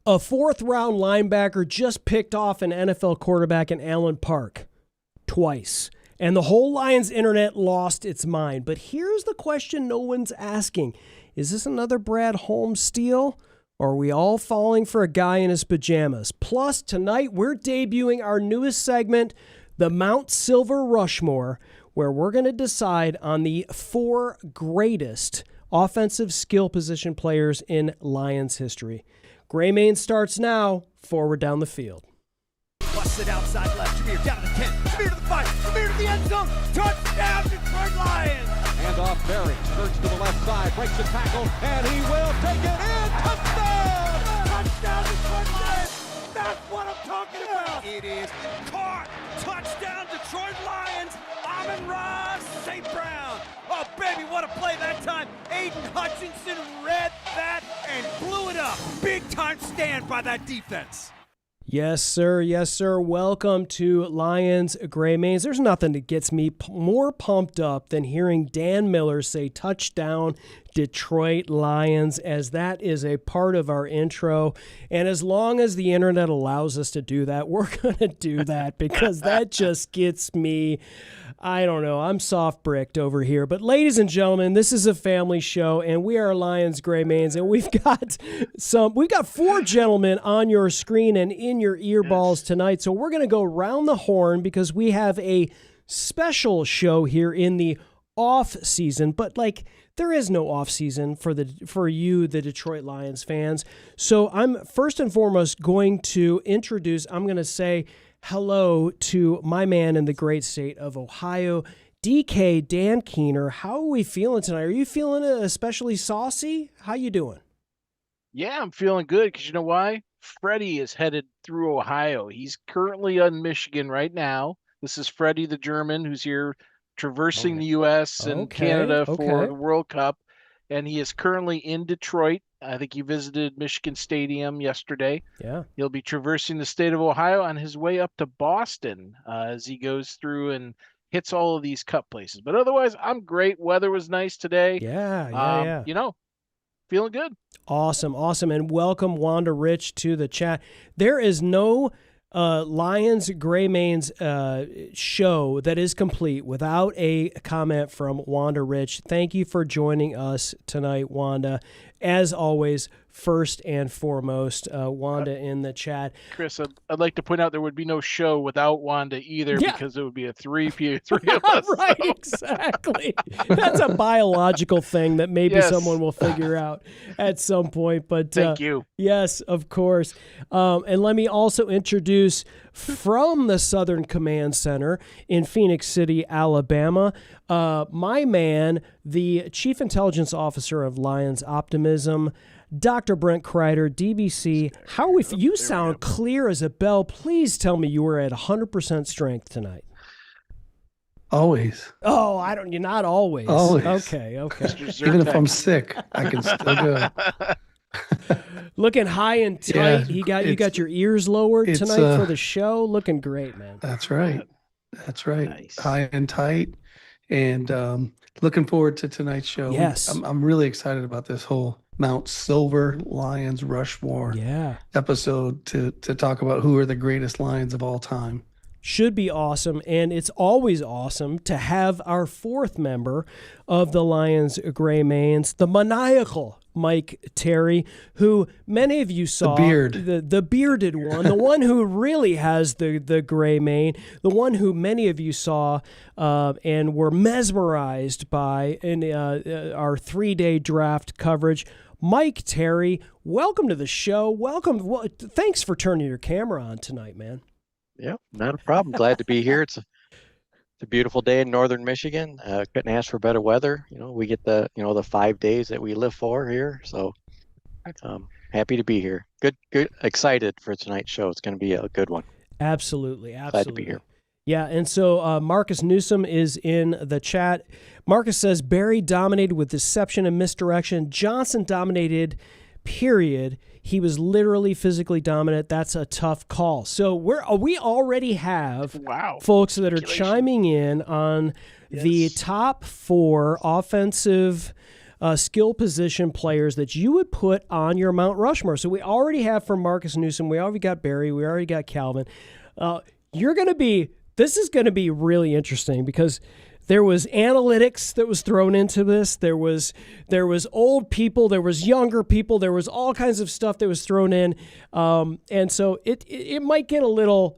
A fourth-round linebacker just picked off an NFL quarterback in Allen Park twice. And the whole Lions internet lost its mind. But here's the question no one's asking. Is this another Brad Holmes steal? Or are we all falling for a guy in his pajamas? Plus, tonight we're debuting our newest segment, the Mount SilverRushmore, where we're going to decide on the 4 greatest offensive skill position players in Lions history. Gray Mane starts now, forward down the field. Busted outside left, Jameer down to the 10, Jameer to the 5, Jameer to the end zone, touchdown Detroit Lions! And off Barry, skirts to the left side, breaks the tackle, and he will take it in, touchdown! Touchdown Detroit Lions! That's what I'm talking about! It is caught! Touchdown Detroit Lions! Amon-Ra St. Brown! Oh baby, what a play that time! Aiden Hutchinson read that and blew it up! Big time stand by that defense! Yes, sir. Yes, sir. Welcome to Lions Gray Manes. There's nothing that gets me more pumped up than hearing Dan Miller say touchdown Detroit Lions, as that is a part of our intro. And as long as the internet allows us to do that, we're going to do that because that just gets me, I don't know, I'm soft bricked over here. But ladies and gentlemen, this is a family show and we are Lions Gray Manes, and we've got 4 gentlemen on your screen and in your earballs tonight. So we're going to go round the horn because we have a special show here in the off season, but there is no off season for you, the Detroit Lions fans. So I'm first and foremost going to say hello to my man in the great state of Ohio, DK Dan Keener. How are we feeling tonight? Are you feeling especially saucy? How you doing? Yeah, I'm feeling good because you know why? Freddie is headed through Ohio. He's currently in Michigan right now. This is Freddie the German who's here traversing the U.S. and Canada for the World Cup, and he is currently in Detroit. I think he visited Michigan Stadium yesterday. Yeah. He'll be traversing the state of Ohio on his way up to Boston as he goes through and hits all of these cup places. But otherwise, I'm great. Weather was nice today. Yeah. Feeling good. Awesome. And welcome Wanda Rich to the chat. There is no Lions Gray Manes show that is complete without a comment from Wanda Rich. Thank you for joining us tonight, Wanda. As always, first and foremost, Wanda in the chat. Chris, I'd like to point out there would be no show without Wanda either, because it would be a three of us. Right, exactly. That's a biological thing that maybe someone will figure out at some point. But thank you. Yes, of course. And let me also introduce from the Southern Command Center in Phoenix City, Alabama, my man, the Chief Intelligence Officer of Lions Optimism, Dr. Brent Kreider, DBC. How are we? You sound clear as a bell. Please tell me you were at 100% strength tonight. Always. Oh, you're not always. Always. Okay. Even if I'm sick, I can still go. Looking high and tight. Yeah, you got your ears lowered tonight for the show. Looking great, man. That's right. Nice. High and tight. And looking forward to tonight's show. Yes. I'm really excited about this whole Mount Silver Lions Rushmore episode to talk about who are the greatest Lions of all time. Should be awesome, and it's always awesome to have our 4th member of the Lions Gray Manes, the maniacal Mike Terry, who many of you saw. The bearded one, the one who really has the gray mane, the one who many of you saw and were mesmerized by in our 3-day draft coverage. Mike Terry, welcome to the show. Welcome. Well, thanks for turning your camera on tonight, man. Yeah, not a problem. Glad to be here. It's a beautiful day in northern Michigan. Couldn't ask for better weather. We get the 5 days that we live for here. So happy to be here. Good, excited for tonight's show. It's going to be a good one. Absolutely. Glad to be here. Yeah, and so Marcus Newsom is in the chat. Marcus says, Barry dominated with deception and misdirection. Johnson dominated, period. He was literally physically dominant. That's a tough call. So we already have folks that are chiming in on the top 4 offensive skill position players that you would put on your Mount Rushmore. So we already have for Marcus Newsom, we already got Barry, we already got Calvin. This is going to be really interesting because there was analytics that was thrown into this. There was old people, there was younger people, there was all kinds of stuff that was thrown in, and so it might get a little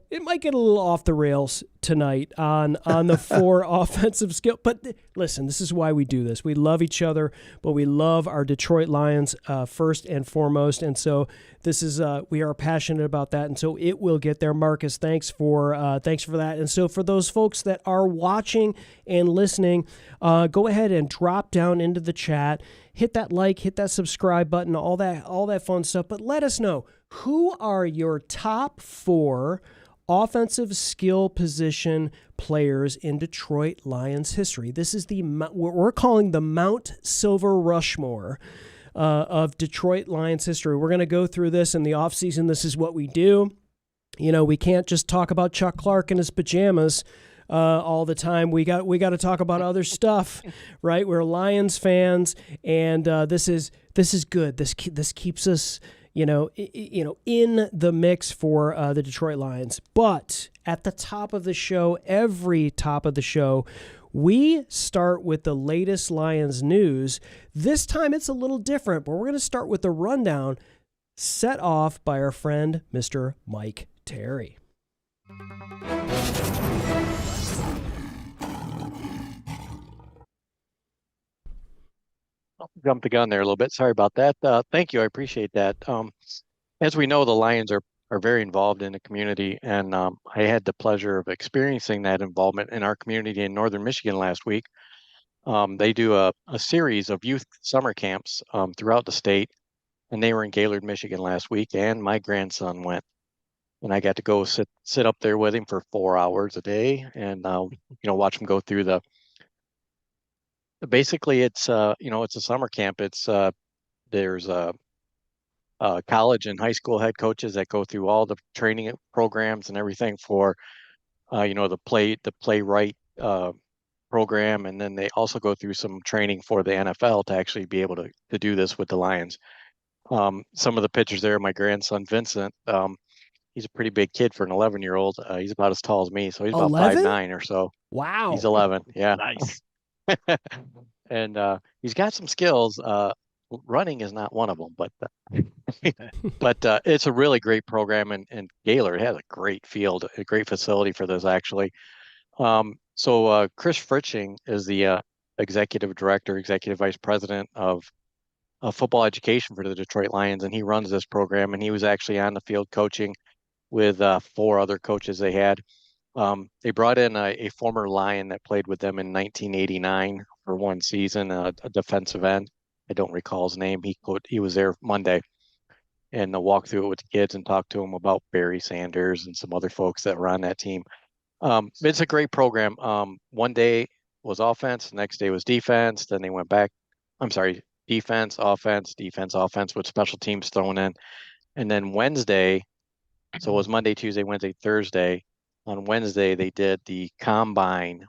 off the rails tonight on the 4 offensive skill. But listen, this is why we do this. We love each other, but we love our Detroit Lions first and foremost, and so this is we are passionate about that, and so it will get there. Marcus, thanks for that. And so for those folks that are watching and listening, go ahead and drop down into the chat, hit that like, hit that subscribe button, all that fun stuff. But let us know, who are your top 4 offensive skill position players in Detroit Lions history? This is what we're calling the Mount SilverRushmore of Detroit Lions history. We're going to go through this in the offseason. This is what we do. We can't just talk about Chuck Clark and his pajamas all the time. We got to talk about other stuff, right? We're Lions fans, and this is good. This keeps us in the mix for the Detroit Lions. But at the top of the show, every top of the show, we start with the latest Lions news. This time it's a little different, but we're going to start with the rundown set off by our friend, Mr. Mike Terry. Jumped the gun there a little bit. Sorry about that. Thank you. I appreciate that. As we know, the Lions are very involved in the community, and I had the pleasure of experiencing that involvement in our community in Northern Michigan last week. They do a series of youth summer camps throughout the state, and they were in Gaylord, Michigan last week, and my grandson went, and I got to go sit up there with him for 4 hours a day, and watch him go through basically it's it's a summer camp. There's college and high school head coaches that go through all the training programs and everything for the playwright program, and then they also go through some training for the NFL to actually be able to do this with the Lions. Some of the pictures there, my grandson Vincent, he's a pretty big kid for an 11-year-old. He's about as tall as me, so he's about 5'9" or so. Wow. He's 11. Yeah. Nice. And he's got some skills. Running is not one of them, but it's a really great program, and Gaylord has a great field, a great facility for this actually. So Chris Fritching is the executive director, executive vice president of football education for the Detroit Lions, and he runs this program, and he was actually on the field coaching with 4 other coaches they had. They brought in a former Lion that played with them in 1989 for one season, a defensive end. I don't recall his name. He was there Monday, and walked through it with the kids and talked to them about Barry Sanders and some other folks that were on that team. It's a great program. One day was offense, the next day was defense. Then they went back. Defense, offense with special teams thrown in. And then Wednesday, so it was Monday, Tuesday, Wednesday, Thursday. On Wednesday, they did the combine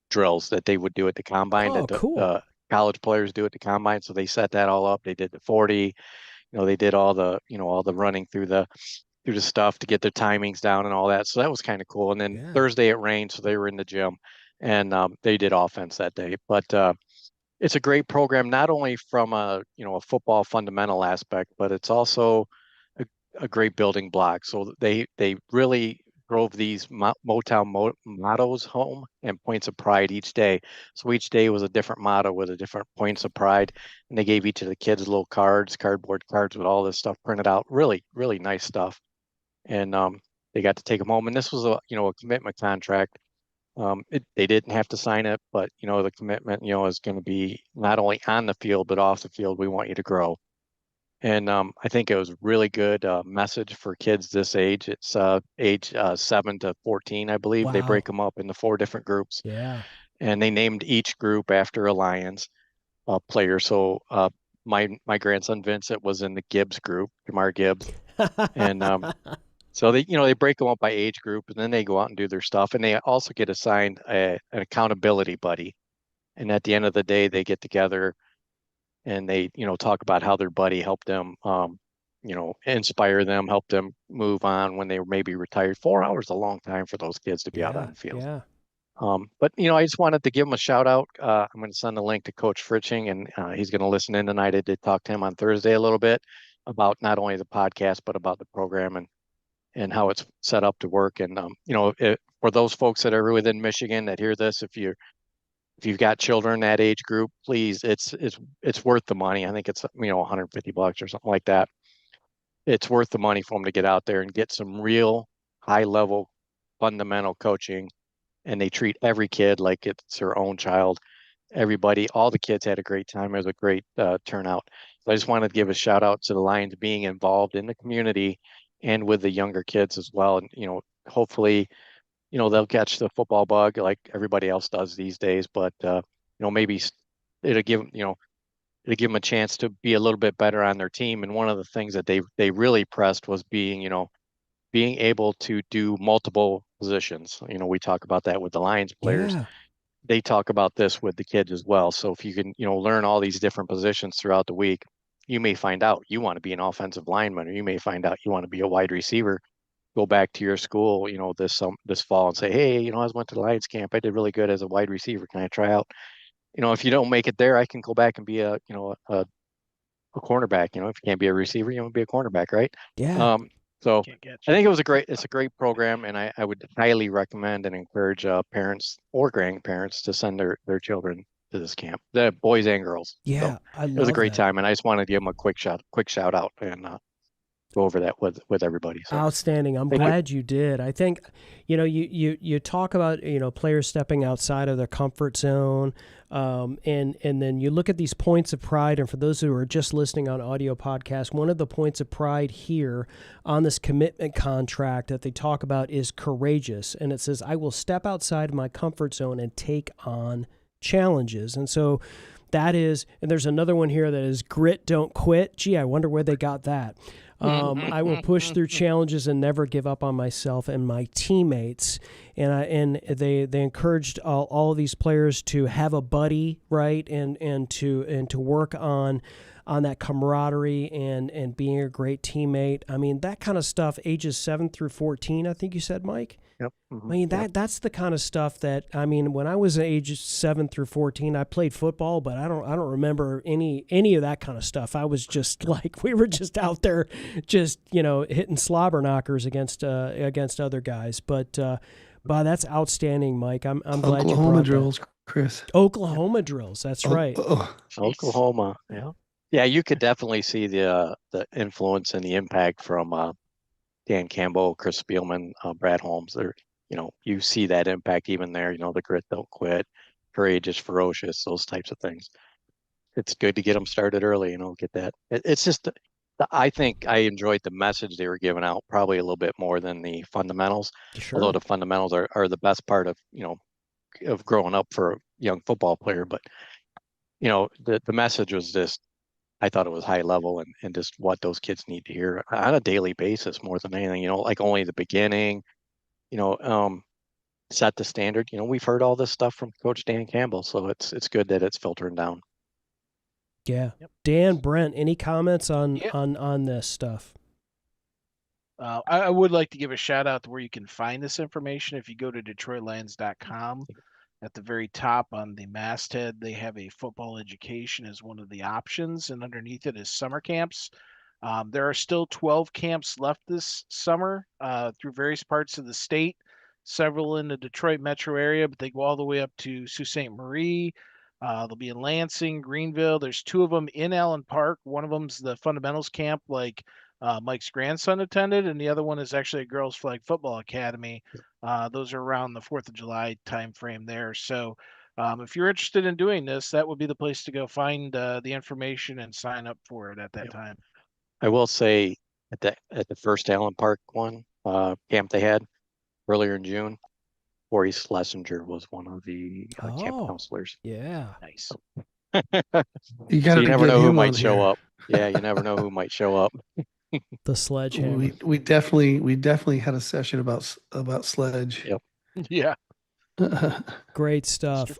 drills that they would do at the combine. Oh, cool. College players do at the combine. So they set that all up. They did the 40. They did all the running through the stuff to get their timings down and all that. So that was kind of cool. And then Thursday it rained, so they were in the gym, and they did offense that day. But it's a great program, not only from a football fundamental aspect, but it's also a great building block. So they really drove these Motown mottos home and points of pride each day. So each day was a different motto with a different points of pride, and they gave each of the kids little cardboard cards with all this stuff printed out. Really, really nice stuff. And they got to take them home. And this was a commitment contract. They didn't have to sign it, but the commitment is going to be not only on the field but off the field. We want you to grow. And I think it was a really good message for kids this age. It's age 7 to 14, I believe. Wow. They break them up into 4 different groups. Yeah. And they named each group after a Lions player. So my grandson Vincent was in the Gibbs group, Jamar Gibbs, and so they break them up by age group, and then they go out and do their stuff, and they also get assigned an accountability buddy. And at the end of the day, they get together and they, talk about how their buddy helped them, inspire them, help them move on when they were maybe retired. 4 hours is a long time for those kids to be out on the field. Yeah. But I just wanted to give him a shout out. I'm going to send a link to Coach Fritzing, and he's going to listen in tonight. I did talk to him on Thursday a little bit about not only the podcast but about the program and how it's set up to work. And for those folks that are within Michigan that hear this, if you've got children that age group, please, it's worth the money. I think it's $150 or something like that. It's worth the money for them to get out there and get some real high level fundamental coaching. And they treat every kid like it's their own child. Everybody, all the kids had a great time. It was a great turnout. So I just wanted to give a shout out to the Lions being involved in the community and with the younger kids as well. And, hopefully, they'll catch the football bug like everybody else does these days. But, maybe it'll give them a chance to be a little bit better on their team. And one of the things that they really pressed was being able to do multiple positions. We talk about that with the Lions players. Yeah. They talk about this with the kids as well. So if you can, learn all these different positions throughout the week, you may find out you want to be an offensive lineman, or you may find out you want to be a wide receiver. Go back to your school, this fall and say, hey, I went to the Lions camp. I did really good as a wide receiver. Can I try out? If you don't make it there, I can go back and be a cornerback. If you can't be a receiver, you want to be a cornerback, right? Yeah. So I think it's a great program, and I would highly recommend and encourage parents or grandparents to send their children to this camp, the boys and girls. Yeah, so it was a great time, and I just wanted to give them a quick shout out and go over that with everybody. So. Outstanding. I'm glad you did. I think, you talk about, players stepping outside of their comfort zone. And then you look at these points of pride. And for those who are just listening on audio podcast, one of the points of pride here on this commitment contract that they talk about is courageous. And it says, I will step outside of my comfort zone and take on challenges. And so that is, and there's another one here that is grit, don't quit. Gee, I wonder where they got that. I will push through challenges and never give up on myself and my teammates. And they encouraged all of these players to have a buddy, right, and to work on that camaraderie and being a great teammate. I mean, that kind of stuff, ages 7 through 14, I think you said, Mike. Yep. Mm-hmm. I mean, that's the kind of stuff that, when I was age 7 through 14, I played football, but I don't remember any of that kind of stuff. I was just like, we were just out there just, hitting slobber knockers against other guys. But wow, that's outstanding, Mike. I'm glad you brought Oklahoma drills, Chris. Oklahoma drills. That's right. Oklahoma. Yeah. Yeah, you could definitely see the influence and the impact from Dan Campbell, Chris Spielman, Brad Holmes. You see that impact even there. The grit, don't quit, courageous, ferocious, those types of things. It's good to get them started early. Get that. It's just, I think I enjoyed the message they were giving out probably a little bit more than the fundamentals. Sure. Although the fundamentals are the best part of of growing up for a young football player. But the message was just, I thought it was high level and just what those kids need to hear on a daily basis more than anything, like only the beginning, set the standard. We've heard all this stuff from Coach Dan Campbell, so it's good that it's filtering down. Yeah. Yep. Dan, Brent, any comments on this stuff? I would like to give a shout out to where you can find this information. If you go to DetroitLions.com, at the very top on the masthead, they have a football education as one of the options, and underneath it is summer camps. There are still 12 camps left this summer through various parts of the state, several in the Detroit metro area, but they go all the way up to Sault Ste. Marie. They'll be in Lansing, Greenville. There's 2 of them in Allen Park. One of them's the fundamentals camp, like Mike's grandson attended, and the other one is actually a girls flag football academy. Those are around the 4th of July time frame there. So if you're interested in doing this, that would be the place to go find the information and sign up for it at that time. I will say at the first Allen Park one camp they had earlier in June, Corey Schlesinger was one of the camp counselors. Yeah. Nice. You never know who might show up. Yeah, you never know who might show up. The sledgehammer. We definitely had a session about sledge. Yep. Yeah. Great stuff.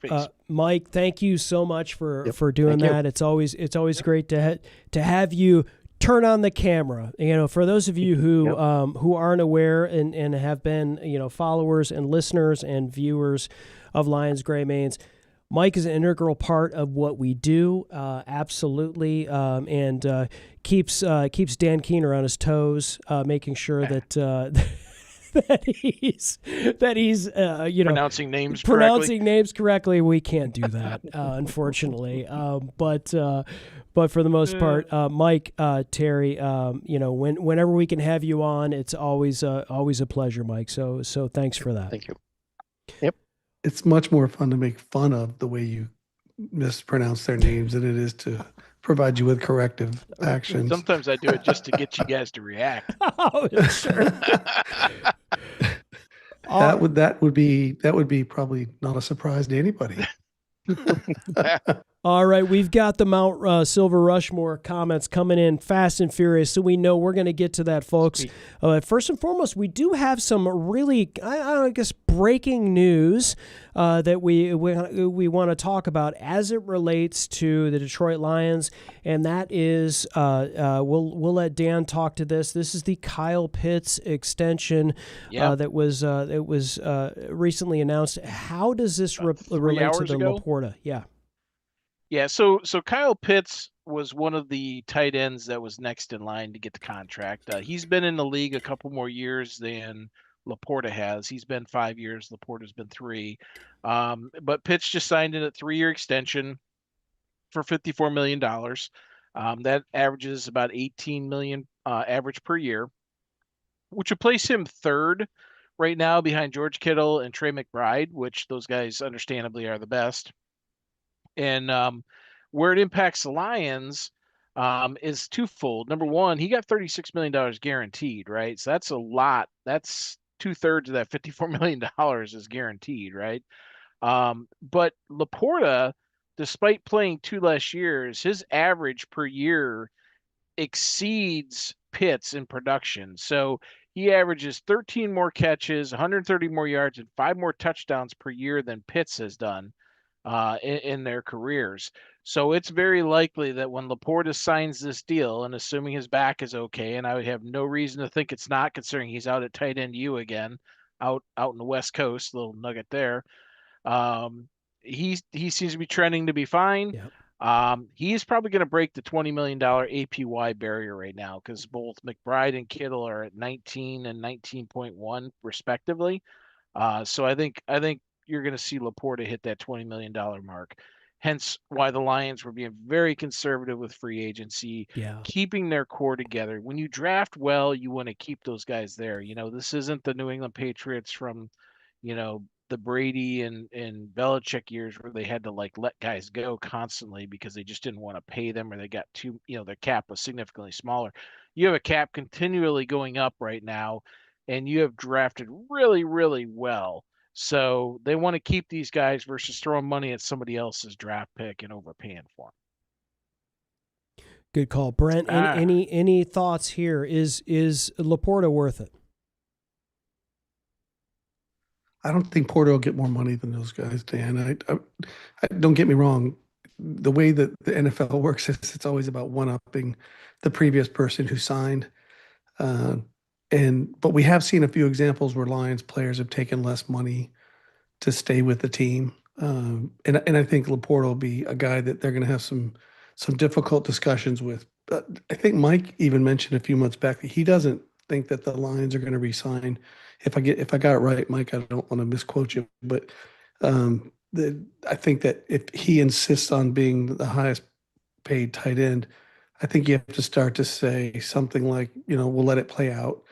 Mike, thank you so much for doing that. It's always great to have you turn on the camera. For those of you who aren't aware and have been, followers and listeners and viewers of Lions Gray Manes, Mike is an integral part of what we do, absolutely, and keeps Dan Keener on his toes, making sure that that he's pronouncing names correctly. We can't do that, unfortunately. But for the most part, Mike, Terry, whenever we can have you on, it's always a pleasure, Mike. So thanks for that. Thank you. Yep. It's much more fun to make fun of the way you mispronounce their names than it is to provide you with corrective actions. Sometimes I do it just to get you guys to react. Oh, sure. That would be probably not a surprise to anybody. All right, we've got the Mount Silver Rushmore comments coming in fast and furious, so we know we're going to get to that, folks. First and foremost, we do have some really, I guess, breaking news that we want to talk about as it relates to the Detroit Lions, and that is we'll let Dan talk to this. This is the Kyle Pitts extension that was recently announced. How does this relate to the Laporta? Yeah, so Kyle Pitts was one of the tight ends that was next in line to get the contract. He's been in the league a couple more years than Laporta has. He's been 5 years. Laporta's been 3. But Pitts just signed in a 3-year extension for $54 million. That averages about $18 million average per year, which would place him third right now behind George Kittle and Trey McBride, which those guys understandably are the best. And where it impacts the Lions is twofold. Number one, he got $36 million guaranteed, right? So that's a lot. That's 2/3 of that $54 million is guaranteed, right? But Laporta, despite playing 2 less years, his average per year exceeds Pitts in production. So he averages 13 more catches, 130 more yards, and 5 more touchdowns per year than Pitts has done in their careers. So it's very likely that when Laporta signs this deal, and assuming his back is okay, and I would have no reason to think it's not, considering he's out at tight end U again, out in the West Coast, little nugget there. He seems to be trending to be fine. Yep. He's probably going to break the $20 million APY barrier right now, because both McBride and Kittle are at 19 and 19.1 respectively. So I think you're going to see Laporta hit that $20 million mark. Hence why the Lions were being very conservative with free agency, keeping their core together. When you draft well, you want to keep those guys there. This isn't the New England Patriots from, the Brady and Belichick years where they had to let guys go constantly because they just didn't want to pay them, or they got too, their cap was significantly smaller. You have a cap continually going up right now, and you have drafted really, really well. So they want to keep these guys versus throwing money at somebody else's draft pick and overpaying for them. Good call, Brent. Any thoughts here? Is Laporta worth it? I don't think Porter will get more money than those guys, Dan. I don't get me wrong. The way that the NFL works is it's always about one-upping the previous person who signed. But we have seen a few examples where Lions players have taken less money to stay with the team. And I think Laporta will be a guy that they're going to have some difficult discussions with. I think Mike even mentioned a few months back that he doesn't think that the Lions are going to re-sign. If I got it right, Mike, I don't want to misquote you, but I think that if he insists on being the highest paid tight end, I think you have to start to say something like, we'll let it play out,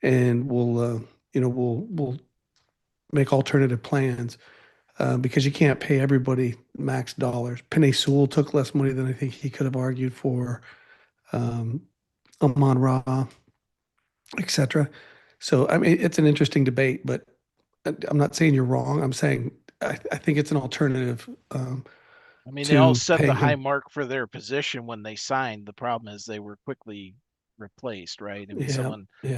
and we'll make alternative plans because you can't pay everybody max dollars. Penei Sewell took less money than I think he could have argued for. Amon-Ra, etc. So, I mean, it's an interesting debate, but I'm not saying you're wrong. I'm saying I think it's an alternative. They all set the high mark for their position when they signed. The problem is they were quickly replaced, right? I mean,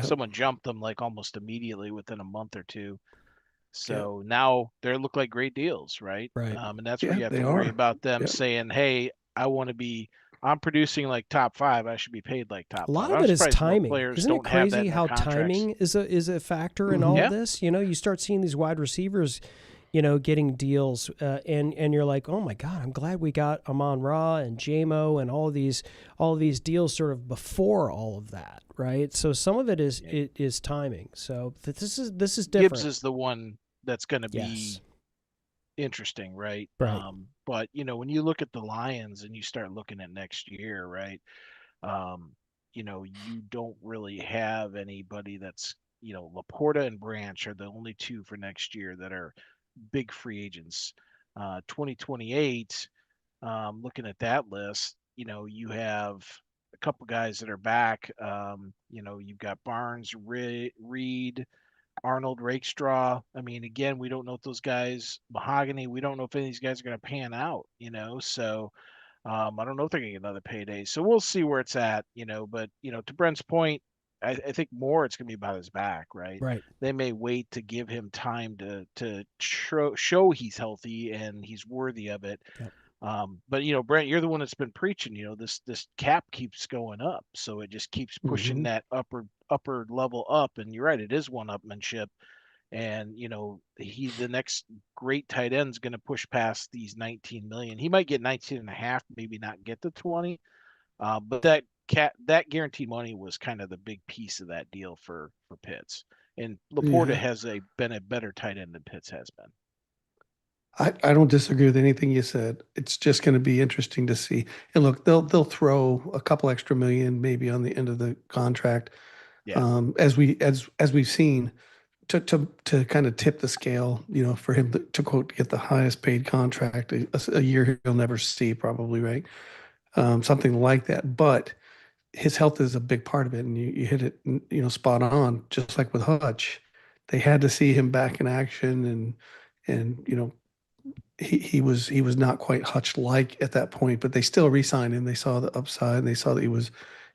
someone jumped them like almost immediately within a month or two. So now they look like great deals, right? Right. And that's where you have they to worry are. about them Yep. saying, "Hey, I'm producing like top 5. I should be paid like top A lot 5." of I'm it is surprised more timing. players Isn't it don't have that crazy in their how contracts. timing is a factor in all Yeah. this? You know, you start seeing these wide receivers, getting deals, and you're like, oh my God, I'm glad we got Amon-Ra and JMO and all of these deals sort of before all of that, right? So some of it is timing. So this is different. Gibbs is the one that's going to be Yes. interesting, right? Right. But when you look at the Lions and you start looking at next year, right? You don't really have anybody that's, Laporta and Branch are the only two for next year that are big free agents. 2028, looking at that list, you have a couple guys that are back. You've got Barnes, Reed, Arnold, Rakestraw. I mean, again, we don't know if those guys, Mahogany, we don't know if any of these guys are going to pan out, so I don't know if they're going to get another payday. So we'll see where it's at, but, to Brent's point, I think more it's going to be about his back, right? Right. They may wait to give him time to show he's healthy and he's worthy of it. Yep. But Brent, you're the one that's been preaching. This cap keeps going up, so it just keeps pushing that upper level up. And you're right, it is one-upmanship. And the next great tight end is going to push past these 19 million. He might get 19 and a half, maybe not get to 20. But that guaranteed money was kind of the big piece of that deal for Pitts. And Laporta has been a better tight end than Pitts has been. I don't disagree with anything you said. It's just going to be interesting to see. And look, they'll throw a couple extra million maybe on the end of the contract, as we've seen, to kind of tip the scale. For him to quote get the highest paid contract a year he'll never see, probably, right? Something like that. But his health is a big part of it, and you hit it spot on. Just like with Hutch, they had to see him back in action, and he was not quite Hutch-like at that point, but they still re-signed him. They saw the upside, and they saw that he was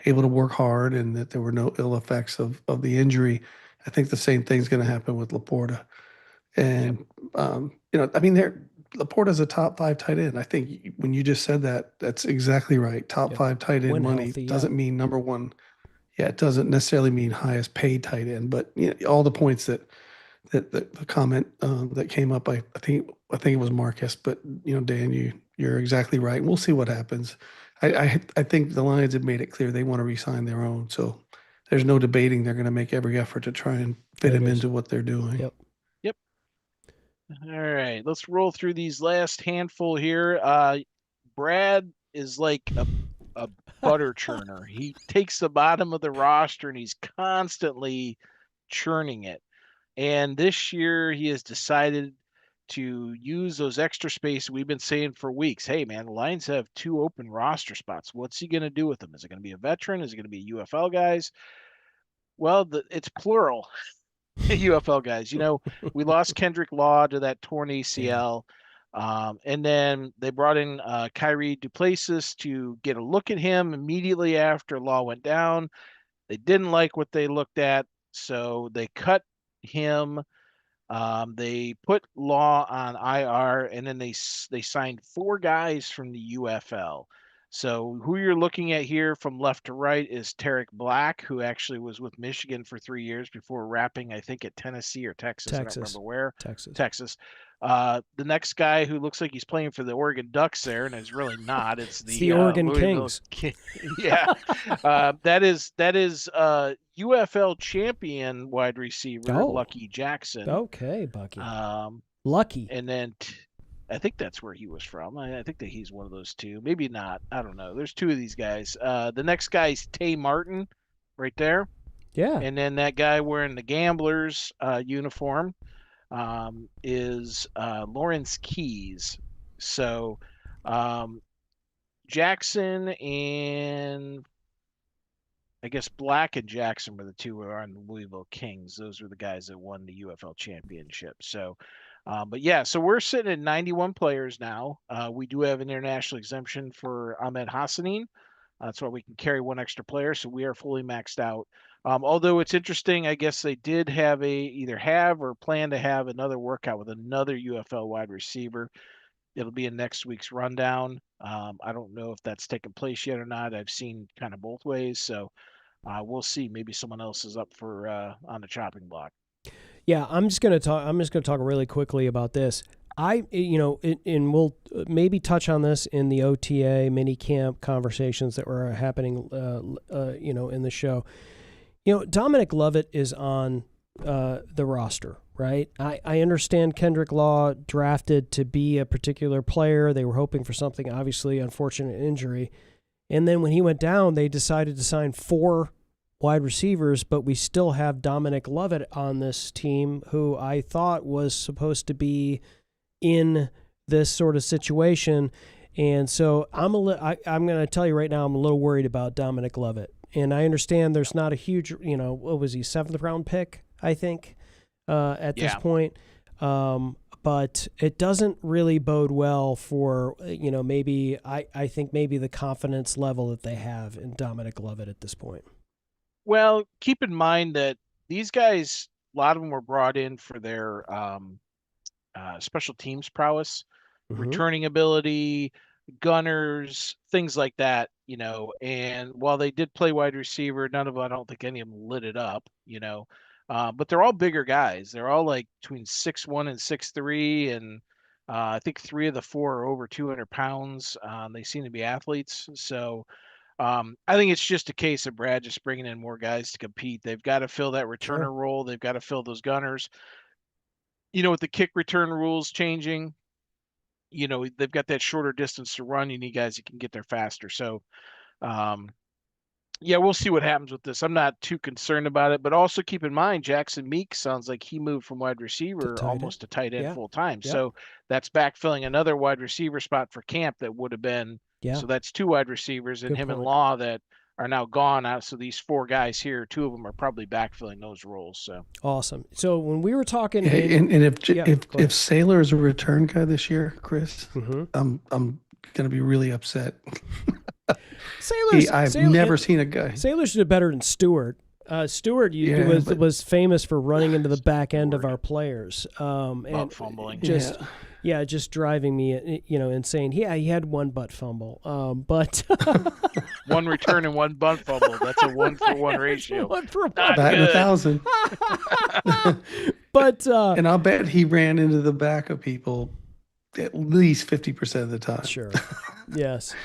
able to work hard and that there were no ill effects of the injury. I think the same thing's going to happen with Laporta. And, Laporta's a top 5 tight end. I think when you just said that, that's exactly right. Top 5 tight end When money healthy, doesn't mean number one. Yeah, it doesn't necessarily mean highest paid tight end, but all the points that the comment that came up, I think it was Marcus, but Dan, you're exactly right. And we'll see what happens. I think the Lions have made it clear they want to re-sign their own, so there's no debating. They're going to make every effort to try and fit him into what they're doing. Yep. All right, let's roll through these last handful here. Brad is like a butter churner. He takes the bottom of the roster and he's constantly churning it. And this year he has decided to use those extra space we've been saying for weeks. Hey, man, the Lions have 2 open roster spots. What's he going to do with them? Is it going to be a veteran? Is it going to be UFL guys? Well, it's plural. UFL guys. We lost Kendrick Law to that torn ACL. And then they brought in Kyrie Duplessis to get a look at him immediately after Law went down. They didn't like what they looked at, so they cut him. They put Law on IR, and then they signed 4 guys from the UFL. So who you're looking at here from left to right is Tarek Black, who actually was with Michigan for 3 years before wrapping, I think, at Tennessee or Texas. I don't remember where. Texas. The next guy who looks like he's playing for the Oregon Ducks there, and is really not. It's the Oregon Kings. Yeah. That is UFL champion wide receiver, Lucky Jackson. Okay, Bucky. Lucky. And then I think that's where he was from. I think that he's one of those two. Maybe not. I don't know. There's 2 of these guys. The next guy's Tay Martin right there. Yeah. And then that guy wearing the Gamblers uniform is Lawrence Keys. So Jackson and I guess Black and Jackson were the 2 who are on the Louisville Kings. Those were the guys that won the UFL championship. So so we're sitting at 91 players now. We do have an international exemption for Ahmed Hassanin. That's why we can carry one extra player, so we are fully maxed out. Although it's interesting, I guess they did have either have or plan to have another workout with another UFL wide receiver. It'll be in next week's rundown. I don't know if that's taken place yet or not. I've seen kind of both ways, so we'll see. Maybe someone else is up for on the chopping block. Yeah, I'm just gonna talk really quickly about this. And we'll maybe touch on this in the OTA mini camp conversations that were happening, in the show. Dominic Lovett is on the roster, right? I understand Kendrick Law drafted to be a particular player. They were hoping for something, obviously, unfortunate injury. And then when he went down, they decided to sign 4 wide receivers, but we still have Dominic Lovett on this team, who I thought was supposed to be in this sort of situation. And so I'm going to tell you right now, I'm a little worried about Dominic Lovett. And I understand there's not a huge, what was he, 7th-round pick, I think, at this point. But it doesn't really bode well for, I think maybe the confidence level that they have in Dominic Lovett at this point. Well, keep in mind that these guys, a lot of them were brought in for their special teams prowess, returning ability, gunners, things like that, and while they did play wide receiver, none of them, I don't think any of them lit it up, but they're all bigger guys. They're all like between 6'1" and 6'3", and I think 3 of the 4 are over 200 pounds. They seem to be athletes. So I think it's just a case of Brad just bringing in more guys to compete. They've got to fill that returner role. They've got to fill those gunners. With the kick return rules changing, they've got that shorter distance to run. You need guys that can get there faster. So, we'll see what happens with this. I'm not too concerned about it, but also keep in mind, Jackson Meek sounds like he moved from wide receiver almost to tight end full time. Yep. So that's backfilling another wide receiver spot for camp that would have been. Yeah. So that's 2 wide receivers and him and Law that are now gone out. So these 4 guys here, 2 of them are probably backfilling those roles. So awesome. So when we were talking, if Sailor is a return guy this year, Chris, I'm going to be really upset. I've never seen a guy. Sailor should have better than Stewart. Stewart was famous for running into the back end of our players and fumbling. Just driving me insane. Yeah, he had 1 butt fumble, but 1 return and 1 butt fumble. That's a 1-for-1 ratio. 1 for 1. Batting 1,000. But and I'll bet he ran into the back of people at least 50% of the time. Sure. Yes.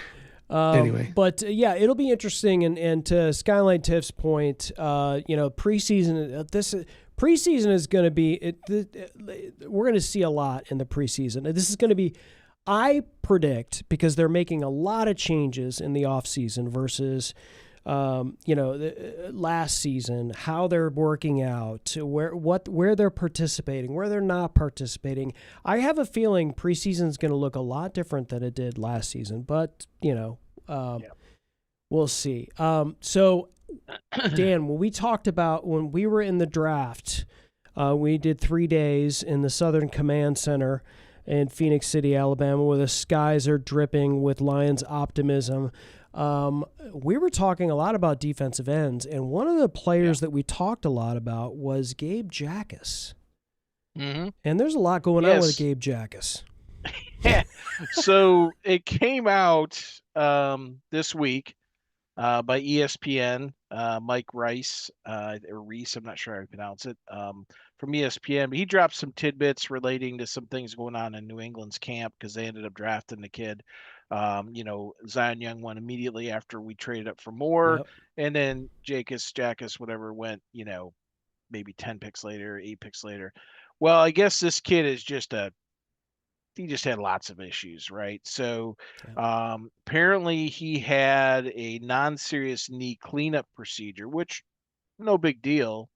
Anyway, but it'll be interesting. And to Skyline Tiff's point, preseason. Preseason is going to be. We're going to see a lot in the preseason. This is going to be. I predict, because they're making a lot of changes in the offseason versus, last season, how they're working out, where they're participating, where they're not participating. I have a feeling preseason is going to look a lot different than it did last season, but we'll see. So, Dan, when we were in the draft, we did 3 days in the Southern Command Center in Phoenix City, Alabama, where the skies are dripping with Lions optimism. We were talking a lot about defensive ends, and one of the players that we talked a lot about was Gabe Jackas. And there's a lot going on with Gabe Jackas. So it came out this week by ESPN, Mike Rice, or Reese, I'm not sure how to pronounce it, from ESPN. He dropped some tidbits relating to some things going on in New England's camp because they ended up drafting the kid. Zion Young went immediately after we traded up for more. Yep. And then Jackas, whatever, went, maybe 10 picks later, 8 picks later. Well, I guess this kid is he just had lots of issues, right? So apparently he had a non-serious knee cleanup procedure, which no big deal,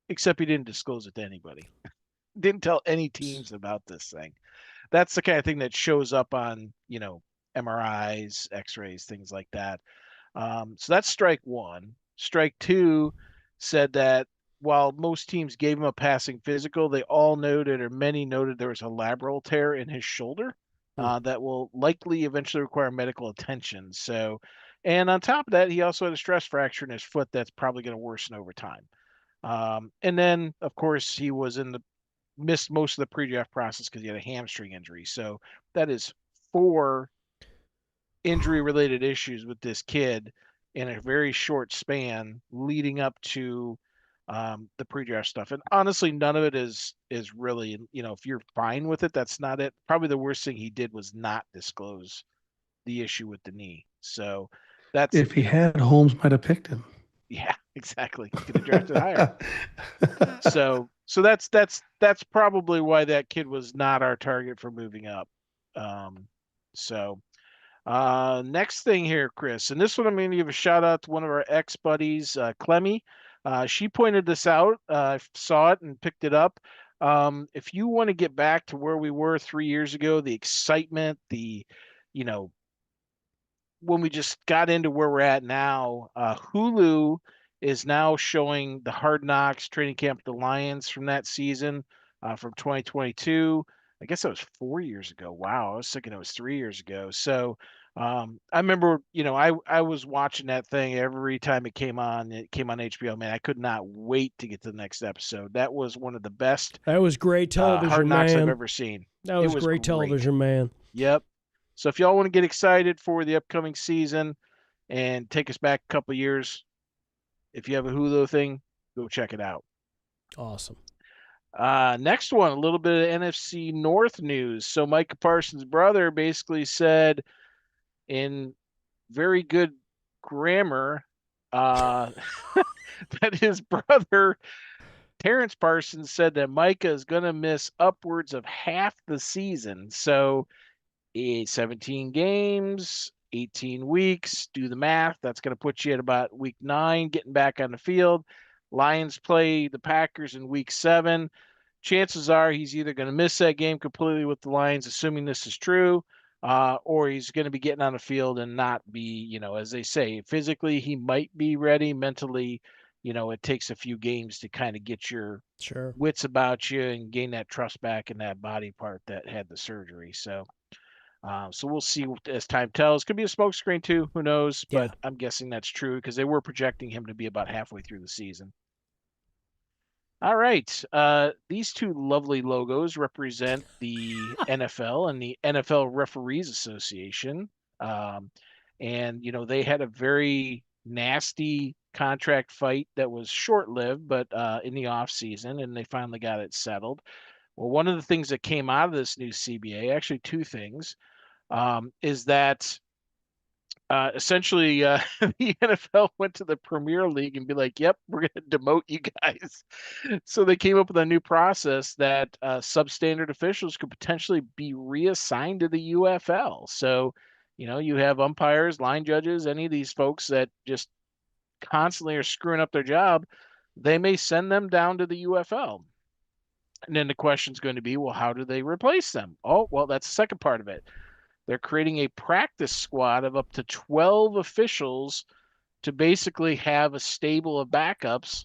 except he didn't disclose it to anybody. Didn't tell any teams about this thing. That's the kind of thing that shows up on, MRIs, x-rays, things like that. So that's strike 1. Strike 2 said that while most teams gave him a passing physical, they all noted, or many noted, there was a labral tear in his shoulder that will likely eventually require medical attention. So And on top of that, he also had a stress fracture in his foot that's probably going to worsen over time. And then, of course, he was missed most of the pre-draft process because he had a hamstring injury. So that is 4 injury-related issues with this kid in a very short span leading up to the pre-draft stuff. And honestly, none of it is really, if you're fine with it, that's not it. Probably the worst thing he did was not disclose the issue with the knee. So that's, If he had, Holmes might have picked him. yeah, exactly. Could have drafted higher. So that's probably why that kid was not our target for moving up. Next thing here, Chris, and this one I'm going to give a shout out to one of our ex-buddies, Clemmy. She pointed this out. I saw it and picked it up. If you want to get back to where we were 3 years ago, the excitement, when we just got into where we're at now, Hulu is now showing the Hard Knocks training camp of the Lions from that season from 2022. I guess that was 4 years ago. Wow, I was thinking it was 3 years ago. So I remember, I was watching that thing every time it came on. It came on HBO. Man, I could not wait to get to the next episode. That was one of the best. That was great television, Hard Knocks man. I've ever seen. That was great television, man. Yep. So if y'all want to get excited for the upcoming season and take us back a couple of years, if you have a Hulu thing, go check it out. Awesome. Next one, a little bit of NFC North news. So Micah Parsons' brother basically said in very good grammar that his brother, Terrence Parsons, said that Micah is going to miss upwards of half the season. So 17 games, 18 weeks, do the math. That's going to put you at about week 9, getting back on the field. Lions play the Packers in week 7. Chances are he's either going to miss that game completely with the Lions, assuming this is true, or he's going to be getting on the field and not be, as they say, physically he might be ready. Mentally, it takes a few games to kind of get your wits about you and gain that trust back in that body part that had the surgery. So we'll see as time tells. Could be a smokescreen too. Who knows? But I'm guessing that's true because they were projecting him to be about halfway through the season. All right. These two lovely logos represent the NFL and the NFL Referees Association. And, they had a very nasty contract fight that was short-lived, but in the offseason, and they finally got it settled. Well, one of the things that came out of this new CBA, actually 2 things, is that essentially the NFL went to the Premier League and be like, yep, we're going to demote you guys. So they came up with a new process that substandard officials could potentially be reassigned to the UFL. So, you have umpires, line judges, any of these folks that just constantly are screwing up their job, they may send them down to the UFL. And then the question is going to be, well, how do they replace them? Oh, well, that's the second part of it. They're creating a practice squad of up to 12 officials to basically have a stable of backups,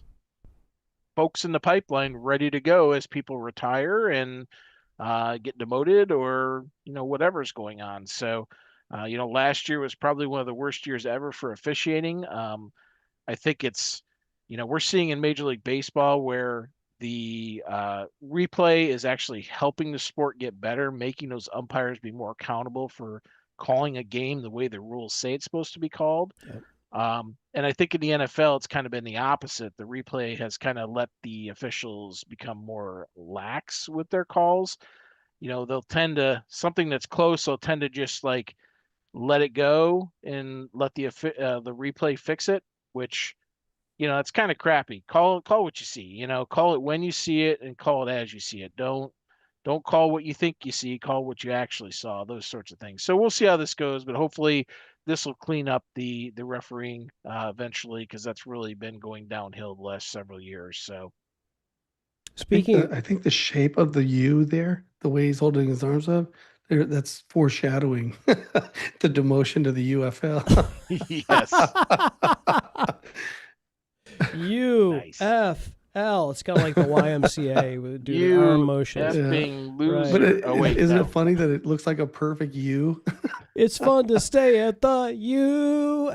folks in the pipeline ready to go as people retire and get demoted or, whatever's going on. So, last year was probably one of the worst years ever for officiating. I think it's, we're seeing in Major League Baseball where the replay is actually helping the sport get better, making those umpires be more accountable for calling a game the way the rules say it's supposed to be called. Yep. And I think in the NFL, it's kind of been the opposite. The replay has kind of let the officials become more lax with their calls. They'll tend to, something that's close, they'll tend to just like let it go and let the replay fix it, which it's kind of crappy. Call what you see, call it when you see it and call it as you see it. Don't call what you think you see, call what you actually saw, those sorts of things. So we'll see how this goes, but hopefully this will clean up the refereeing eventually, because that's really been going downhill the last several years. So I think the shape of the U there, the way he's holding his arms up, that's foreshadowing the demotion to the UFL. Yes. UFL. L. It's kind of like the YMCA would do the You arm motions. effing Right. loser. But isn't it funny that it looks like a perfect U? It's fun to stay at the UFL.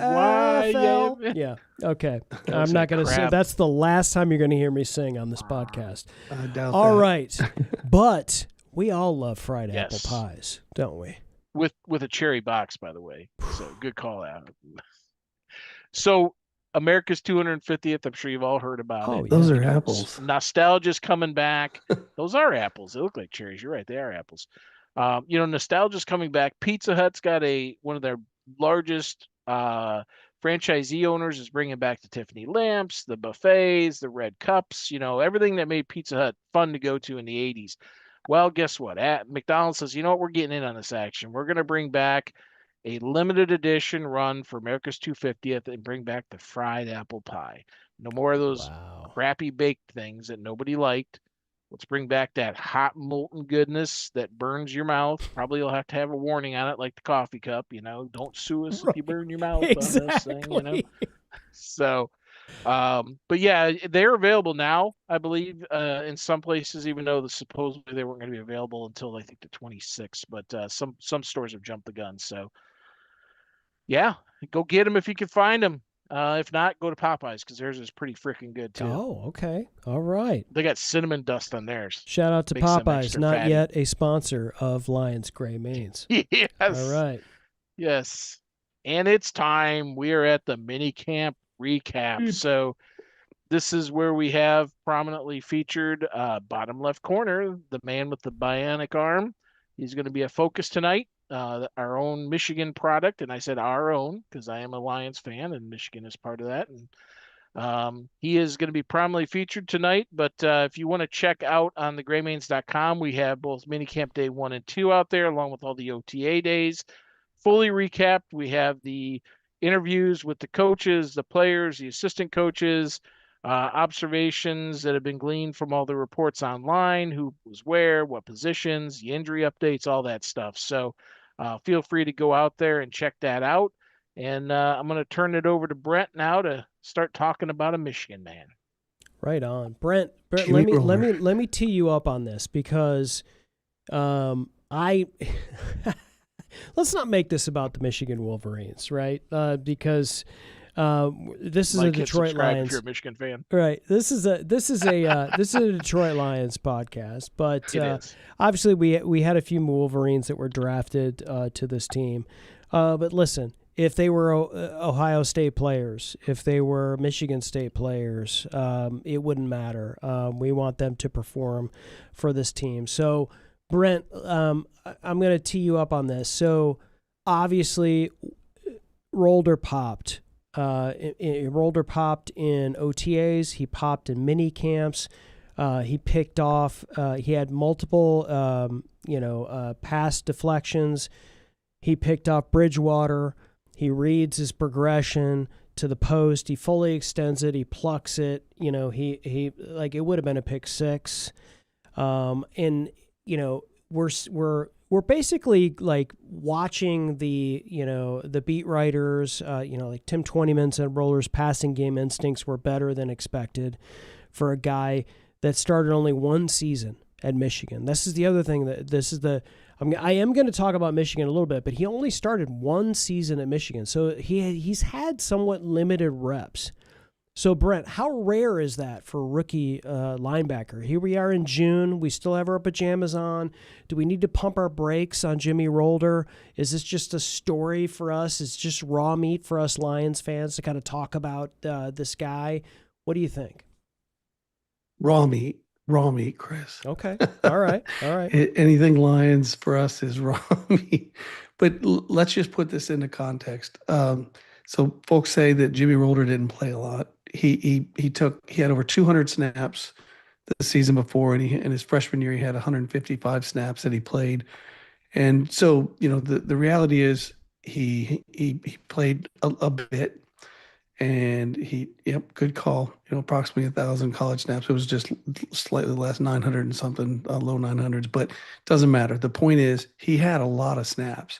Yeah. Okay. I'm not going to say that's the last time you're going to hear me sing on this podcast. I doubt All that. right. But we all love fried apple Yes. pies, don't we? With a cherry box, by the way. So good call out. So America's 250th. I'm sure you've all heard about Oh, it. yeah. Those are apples. Nostalgia's coming back. Those are apples. They look like cherries. You're right. They are apples. Nostalgia's coming back. Pizza Hut's got one of their largest franchisee owners is bringing back the Tiffany lamps, the buffets, the red cups, everything that made Pizza Hut fun to go to in the 80s. Well, guess what? McDonald's says, you know what? We're getting in on this action. We're going to bring back a limited edition run for America's 250th and bring back the fried apple pie. No more of those crappy baked things that nobody liked. Let's bring back that hot molten goodness that burns your mouth. Probably you'll have to have a warning on it, like the coffee cup. Don't sue us if you burn your mouth on this thing. So, but yeah, they're available now, I believe, in some places, even though supposedly they weren't going to be available until I think the 26th. But some stores have jumped the gun. So, yeah, go get them if you can find them. If not, go to Popeyes because theirs is pretty freaking good too. Oh, okay. All right. They got cinnamon dust on theirs. Shout out to Makes them Popeyes, extra not fatty. yet a sponsor of Lions Gray Mains. Yes. All right. Yes. And it's time. We are at the mini camp recap. So this is where we have prominently featured bottom left corner, the man with the bionic arm. He's going to be a focus tonight. Our own Michigan product, and I said our own because I am a Lions fan, and Michigan is part of that. And he is going to be prominently featured tonight. But if you want to check out on the graymains.com, we have both minicamp day 1 and 2 out there, along with all the OTA days. Fully recapped, we have the interviews with the coaches, the players, the assistant coaches, observations that have been gleaned from all the reports online, who was where, what positions, the injury updates, all that stuff. So feel free to go out there and check that out. And I'm going to turn it over to Brent now to start talking about a Michigan man. Right on. Brent, let me tee you up on this because let's not make this about the Michigan Wolverines, right? Because this is a Detroit Lions. If you're a Michigan fan, right? This is a Detroit Lions podcast, but obviously we had a few Wolverines that were drafted to this team. But listen, if they were Ohio State players, if they were Michigan State players, it wouldn't matter. We want them to perform for this team. So, Brent, I'm going to tee you up on this. So, obviously, Rolder popped. Rolder popped in OTAs. He popped in mini camps. He picked off. He had multiple, pass deflections. He picked off Bridgewater. He reads his progression to the post. He fully extends it. He plucks it. He like it would have been a pick six. And we're basically like watching the beat writers. Like Tim Twentyman said, Roller's passing game instincts were better than expected for a guy that started only one season at Michigan. This is the other thing I am going to talk about Michigan a little bit, but he only started one season at Michigan, so he's had somewhat limited reps. So, Brent, how rare is that for a rookie linebacker? Here we are in June. We still have our pajamas on. Do we need to pump our brakes on Jimmy Rolder? Is this just a story for us? It's just raw meat for us Lions fans to kind of talk about this guy? What do you think? Raw meat, Chris. Okay. All right. Anything Lions for us is raw meat. But let's just put this into context. So folks say that Jimmy Rolder didn't play a lot. He had over 200 snaps the season before, and in his freshman year he had 155 snaps that he played. And so the reality is he played a bit. And good call. Approximately 1,000 college snaps. It was just slightly less, 900 and something, low 900s. But it doesn't matter. The point is, he had a lot of snaps.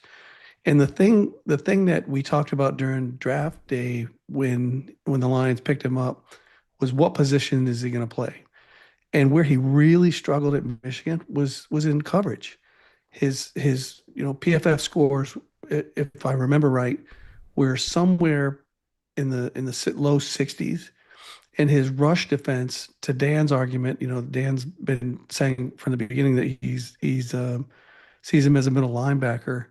And the thing that we talked about during draft day when the Lions picked him up was what position is he going to play? And where he really struggled at Michigan was in coverage. His PFF scores, if I remember right, were somewhere in the low 60s, and his rush defense, to Dan's argument, Dan's been saying from the beginning that he's sees him as a middle linebacker.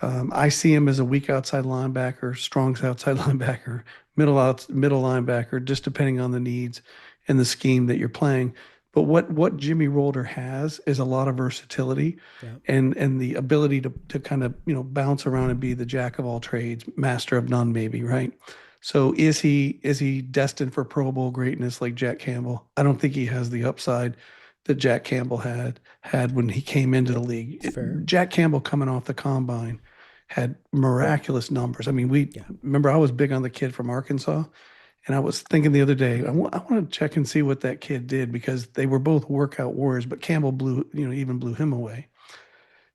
I see him as a weak outside linebacker, strong outside linebacker, middle linebacker, just depending on the needs and the scheme that you're playing. But what Jimmy Rolder has is a lot of versatility, Yeah. and the ability to kind of bounce around and be the jack of all trades, master of none, maybe, right? So is he destined for Pro Bowl greatness like Jack Campbell? I don't think he has the upside that Jack Campbell had when he came into the league. Fair. Jack Campbell coming off the combine had miraculous numbers. I mean, remember I was big on the kid from Arkansas, and I was thinking the other day, I want to check and see what that kid did, because they were both workout warriors, but Campbell even blew him away.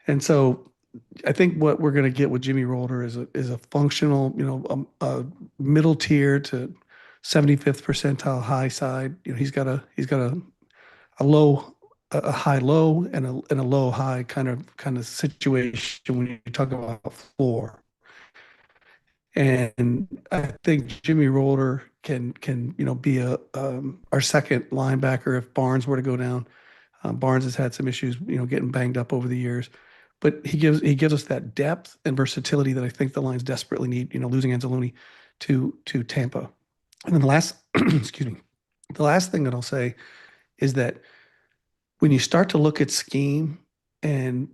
And so I think what we're going to get with Jimmy Rolder is a functional, a middle tier to 75th percentile high side. He's got a low, a high low, and a low high kind of situation when you talk about floor. And I think Jimmy Rolder can be our second linebacker if Barnes were to go down. Barnes has had some issues, getting banged up over the years, but he gives us that depth and versatility that I think the Lions desperately need. Losing Anzalone to Tampa, and then the last excuse me, the last thing that I'll say is that when you start to look at scheme, and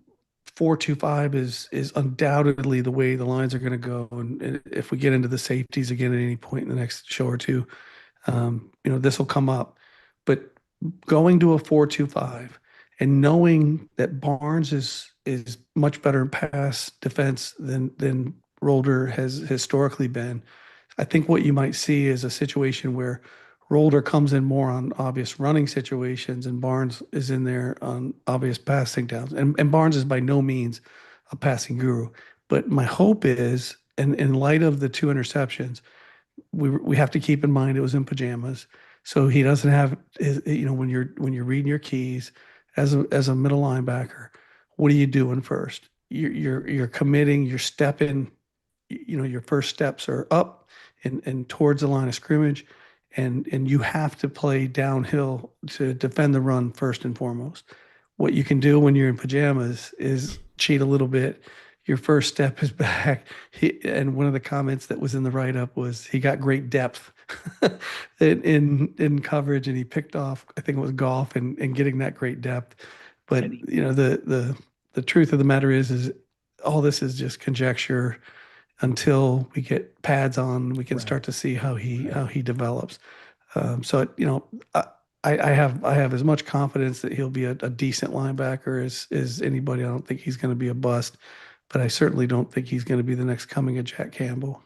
4-2-5 is undoubtedly the way the Lions are going to go. And if we get into the safeties again at any point in the next show or two, this will come up. But going to a 4-2-5 and knowing that Barnes is much better in pass defense than Rolder has historically been, I think what you might see is a situation where Rolder comes in more on obvious running situations, and Barnes is in there on obvious passing downs. And Barnes is by no means a passing guru. But my hope is, and in light of the 2 interceptions, we have to keep in mind it was in pajamas. So he doesn't have when you're reading your keys as a middle linebacker, what are you doing first? You're committing, you're stepping, your first steps are up and towards the line of scrimmage. And you have to play downhill to defend the run first and foremost. What you can do when you're in pajamas is cheat a little bit. Your first step is back. And one of the comments that was in the write-up was he got great depth in coverage, and he picked off, I think it was golf and getting that great depth. But the truth of the matter is all this is just conjecture. Until we get pads on, we can start to see how he develops. So I have as much confidence that he'll be a decent linebacker as anybody. I don't think he's going to be a bust, but I certainly don't think he's going to be the next coming of Jack Campbell.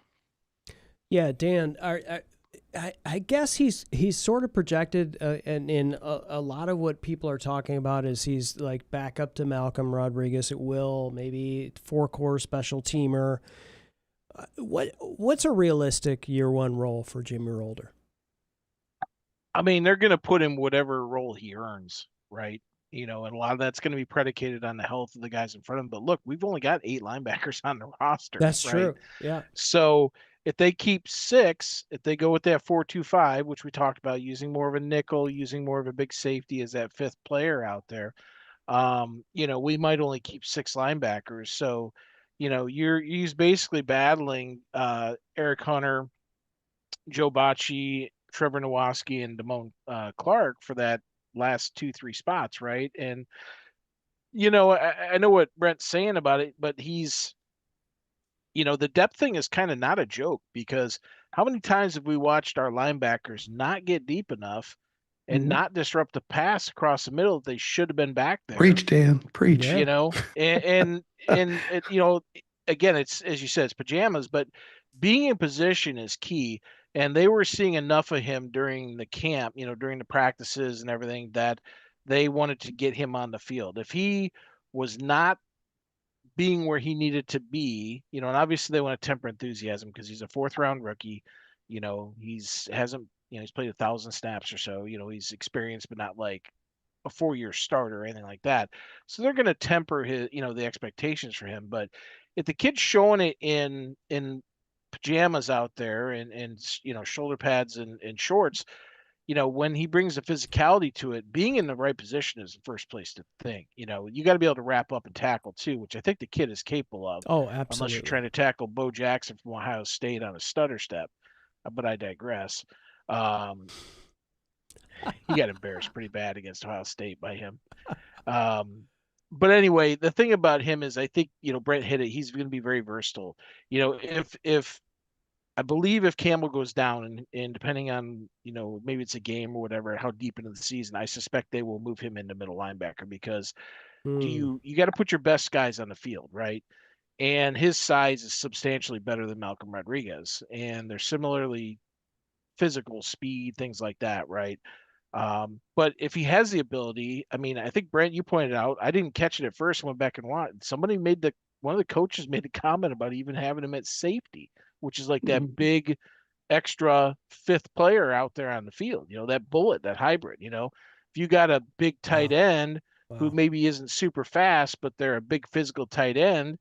Yeah, Dan, I guess he's sort of projected, and in a lot of what people are talking about is he's like back up to Malcolm Rodriguez at will, maybe 4-core special teamer. What's a realistic year one role for Jimmy Rolder? I mean, they're going to put him whatever role he earns, right? And a lot of that's going to be predicated on the health of the guys in front of him. But look, we've only got 8 linebackers on the roster. That's right? true. Yeah. So if they keep 6, if they go with that 4-2-5, which we talked about, using more of a nickel, using more of a big safety as that 5th player out there, we might only keep 6 linebackers. So, he's basically battling Eric Hunter, Joe Bacci, Trevor Nowaski, and Damone Clark for that last 2-3 spots, right? And I know what Brent's saying about it, but he's the depth thing is kind of not a joke, because how many times have we watched our linebackers not get deep enough and not disrupt the pass across the middle that they should have been back there? Preach, Dan, preach. Yeah. And again, it's, as you said, it's pajamas, but being in position is key. And they were seeing enough of him during the camp, during the practices and everything, that they wanted to get him on the field. If he was not being where he needed to be, and obviously they want to temper enthusiasm because he's a 4th-round rookie. He's hasn't he's played 1,000 snaps or so. He's experienced, but not like a 4-year starter or anything like that. So they're going to temper his, the expectations for him. But if the kid's showing it in pajamas out there and shoulder pads and shorts, when he brings the physicality to it, being in the right position is the first place to think. You got to be able to wrap up and tackle too, which I think the kid is capable of. Oh, Unless you're absolutely. trying to tackle Bo Jackson from Ohio State on a stutter step. But I digress. Um, he got embarrassed pretty bad against Ohio State by him. But anyway, the thing about him is I think, Brent hit it. He's going to be very versatile. If I believe if Campbell goes down and depending on, maybe it's a game or whatever, how deep into the season, I suspect they will move him into middle linebacker because you got to put your best guys on the field, right? And his size is substantially better than Malcolm Rodriguez. And they're similarly physical, speed, things like that, right? But if he has the ability, I mean, I think Brent, you pointed out, I didn't catch it at first. Went back and watched. One of the coaches made a comment about even having him at safety, which is like that big extra fifth player out there on the field. That bullet, that hybrid. If you got a big tight end who maybe isn't super fast, but they're a big physical tight end,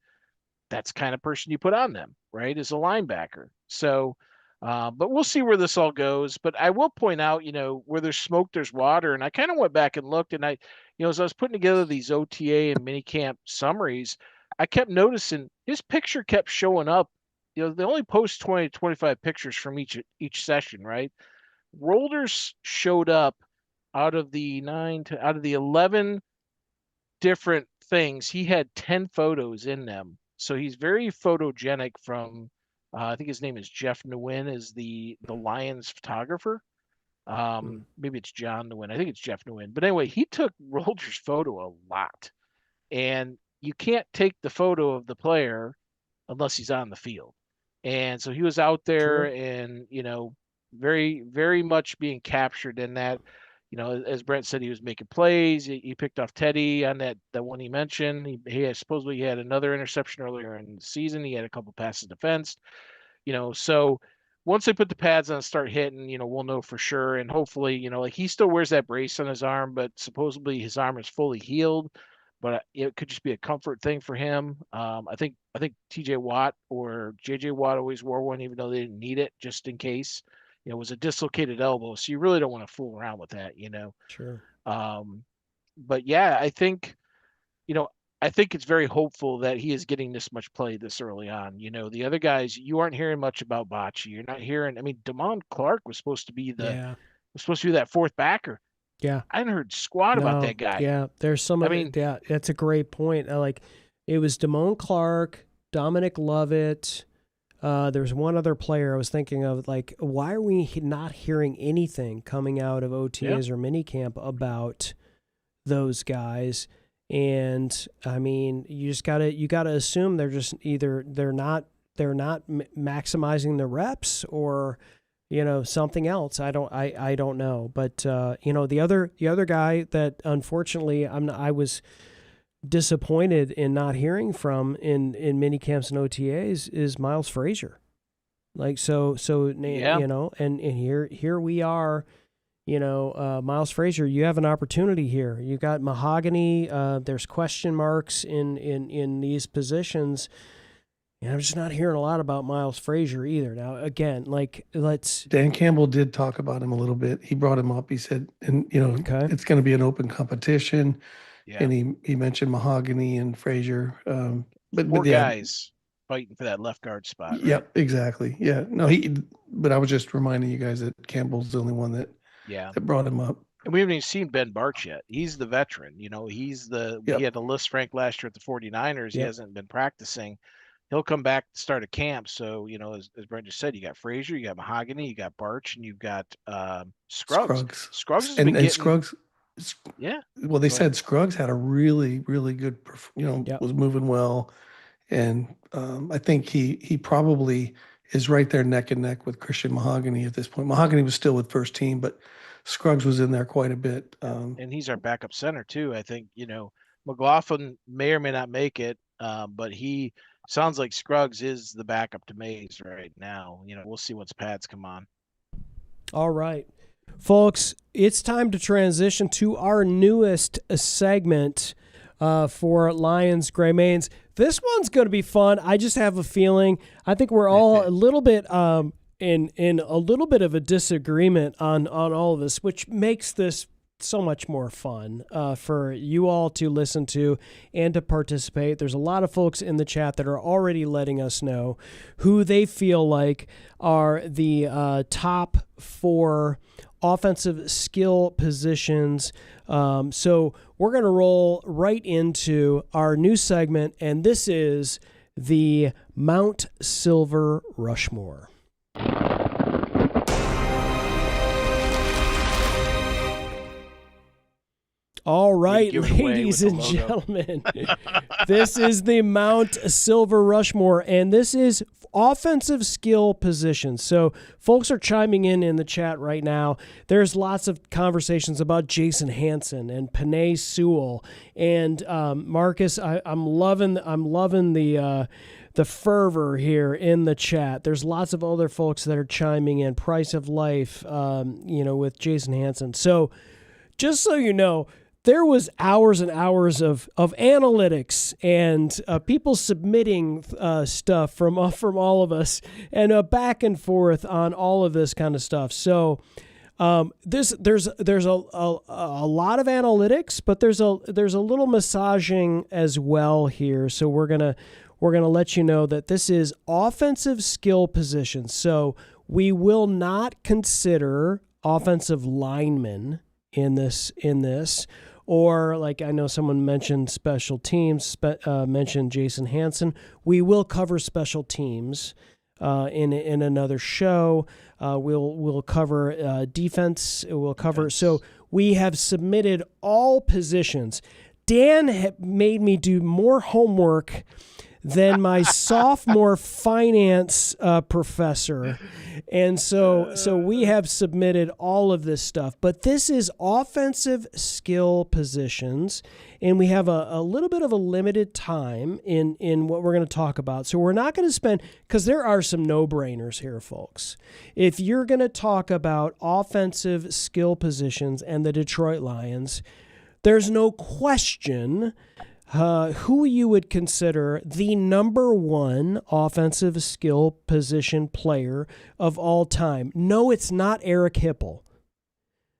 that's the kind of person you put on them, right? As a linebacker. So. But we'll see where this all goes. But I will point out, where there's smoke, there's water. And I kind of went back and looked, and as I was putting together these OTA and minicamp summaries, I kept noticing his picture kept showing up. They only post 20 to 25 pictures from each session, right? Rolder's showed up out of the 11 different things. He had 10 photos in them. So he's very photogenic from I think his name is Jeff Nguyen, is the Lions photographer. Maybe it's John Nguyen. I think it's Jeff Nguyen. But anyway, he took Rolder's photo a lot. And you can't take the photo of the player unless he's on the field. And so he was out there and, very, very much being captured in that. As Brent said, he was making plays. He picked off Teddy on that one he mentioned. He supposedly had another interception earlier in the season. He had a couple passes defensed. So once they put the pads on and start hitting, we'll know for sure. And hopefully, like he still wears that brace on his arm, but supposedly his arm is fully healed. But it could just be a comfort thing for him. I think TJ Watt or JJ Watt always wore one, even though they didn't need it, just in case. It was a dislocated elbow, so you really don't want to fool around with that, Sure. But yeah, I think it's very hopeful that he is getting this much play this early on. The other guys, you aren't hearing much about Bocce. You're not hearing. I mean, Damon Clark was supposed to be that fourth backer. Yeah. I hadn't heard squat about that guy. Yeah, there's some of it. Yeah, that's a great point. It was Damone Clark, Dominic Lovett. There's one other player I was thinking of. Why are we not hearing anything coming out of OTAs or minicamp about those guys? And I mean, you gotta assume they're just either they're not maximizing the reps or something else. I don't know. But the other guy that unfortunately I was disappointed in not hearing from in mini camps and OTAs is Miles Frazier. And here we are. Miles Frazier, you have an opportunity here. You got Mahogany. There's question marks in these positions. And I'm just not hearing a lot about Miles Frazier either. Now, again, Dan Campbell did talk about him a little bit. He brought him up. He said, it's going to be an open competition. Yeah. And he mentioned Mahogany and Frazier. But guys fighting for that left guard spot. Right? Yep, exactly. Yeah. No, but I was just reminding you guys that Campbell's the only one that brought him up. And we haven't even seen Ben Barch yet. He's the veteran. He had to list Frank last year at the 49ers. He hasn't been practicing. He'll come back to start a camp. So, as Brent just said, you got Frazier, you got Mahogany, you got Barch, and you've got Scruggs. Scruggs Scruggs. Yeah. Well, they said Scruggs had a really, really good, was moving well. And I think he probably is right there neck and neck with Christian Mahogany at this point. Mahogany was still with first team, but Scruggs was in there quite a bit. And he's our backup center too. I think, McLaughlin may or may not make it, but he sounds like Scruggs is the backup to Mays right now. We'll see once pads come on. All right. Folks, it's time to transition to our newest segment for Lions Gray Mains. This one's going to be fun. I just have a feeling. I think we're all a little bit in a little bit of a disagreement on all of this, which makes this so much more fun for you all to listen to and to participate. There's a lot of folks in the chat that are already letting us know who they feel like are the top 4 offensive skill positions. So we're going to roll right into our new segment, and this is the Mount Silver Rushmore. All right, ladies and gentlemen, this is the Mount Silver Rushmore, and this is offensive skill positions. So folks are chiming in the chat right now. There's lots of conversations about Jason Hanson and Penei Sewell and Marcus. I'm loving the fervor here in the chat. There's lots of other folks that are chiming in. Price of Life, with Jason Hanson. So just so you know, there was hours and hours of analytics and people submitting stuff from all of us and back and forth on all of this kind of stuff. So there's a lot of analytics, but there's a little massaging as well here. So we're gonna let you know that this is offensive skill positions. So we will not consider offensive linemen in this. Or like I know someone mentioned special teams, mentioned Jason Hanson. We will cover special teams in another show. We'll cover defense. We'll cover. So we have submitted all positions. Dan made me do more homework than my sophomore finance professor. And so we have submitted all of this stuff. But this is offensive skill positions, and we have a little bit of a limited time in what we're going to talk about. So we're not going to spend, because there are some no-brainers here, folks. If you're going to talk about offensive skill positions and the Detroit Lions, there's no question who you would consider the number 1 offensive skill position player of all time. No, it's not Eric Hipple.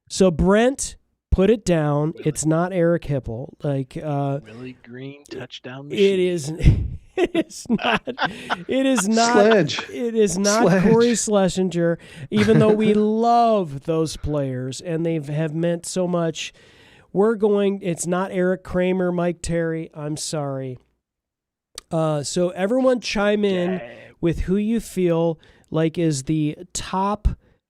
So Brent, put it down. Really? It's not Eric Hipple. Like Willie Green touchdown machine. It is. It is not. It is not. Sledge. It is not Sledge. Corey Schlesinger. Even though we love those players and they have meant so much. It's not Eric Kramer, Mike Terry. I'm sorry. So everyone chime in with who you feel like is the top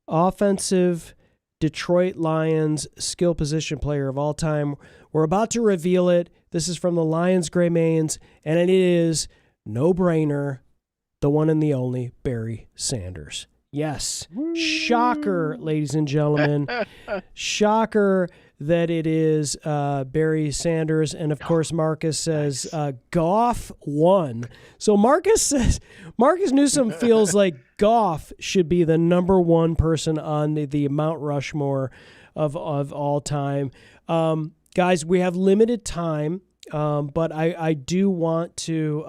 offensive Detroit Lions skill position player of all time. We're about to reveal it. This is from the Lions Gray Mains, and it is no-brainer, the one and the only Barry Sanders. Yes. Shocker, ladies and gentlemen. Shocker that it is Barry Sanders. And, of course, Marcus says Goff won. So Marcus Newsom feels like Goff should be the number 1 person on the Mount Rushmore of all time. Guys, we have limited time. But I do want to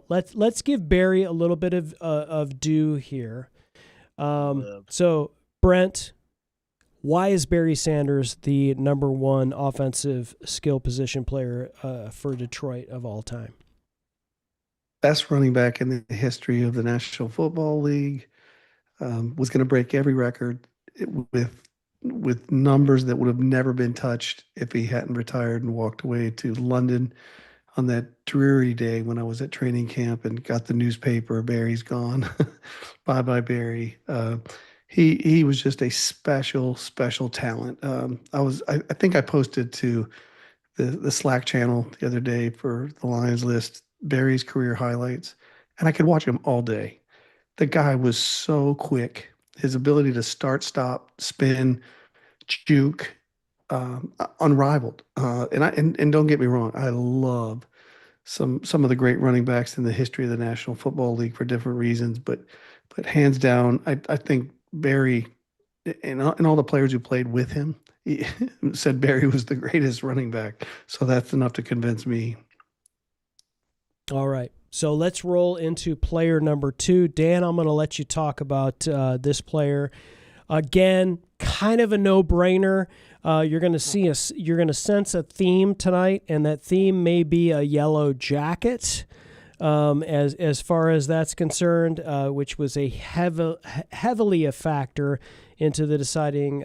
let's give Barry a little bit of due here. So Brent, why is Barry Sanders the number 1 offensive skill position player for Detroit of all time? Best running back in the history of the National Football League. Was going to break every record with numbers that would have never been touched if he hadn't retired and walked away to London on that dreary day when I was at training camp and got the newspaper, Barry's gone. Bye-bye, Barry. He was just a special talent. I think I posted to the Slack channel the other day for the Lions list, Barry's career highlights, and I could watch him all day. The guy was so quick. His ability to start, stop, spin, juke, unrivaled. And don't get me wrong, I love some of the great running backs in the history of the National Football League for different reasons, but hands down, I think Barry and all the players who played with him said Barry was the greatest running back. So that's enough to convince me. All right. So let's roll into player number 2. Dan, I'm going to let you talk about this player. Again, kind of a no-brainer. You're going to sense a theme tonight, and that theme may be a yellow jacket. As far as that's concerned, which was a heavily a factor into the deciding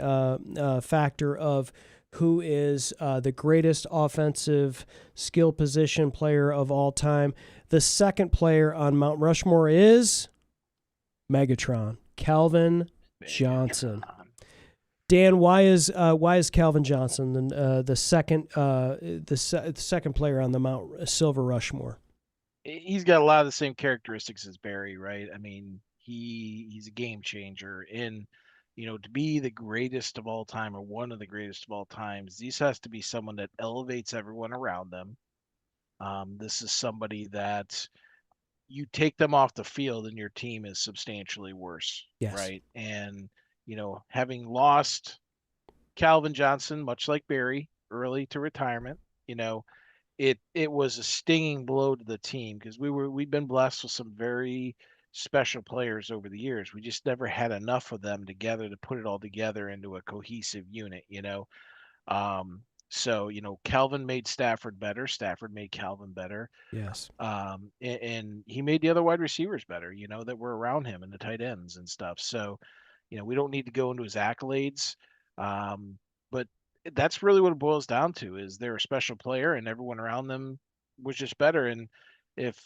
factor of who is the greatest offensive skill position player of all time. The second player on Mount Rushmore is Megatron, Calvin Johnson. Dan, why is Calvin Johnson the second player on the Mount Silver Rushmore? He's got a lot of the same characteristics as Barry, right? I mean, he's a game changer, and to be the greatest of all time or one of the greatest of all times, this has to be someone that elevates everyone around them. This is somebody that you take them off the field and your team is substantially worse, yes. Right? And having lost Calvin Johnson, much like Barry, early to retirement, it was a stinging blow to the team because we'd been blessed with some very special players over the years. We just never had enough of them together to put it all together into a cohesive unit, So, Calvin made Stafford better. Stafford made Calvin better. Yes. And he made the other wide receivers better, that were around him and the tight ends and stuff. So, we don't need to go into his accolades. But that's really what it boils down to is they're a special player and everyone around them was just better. And if,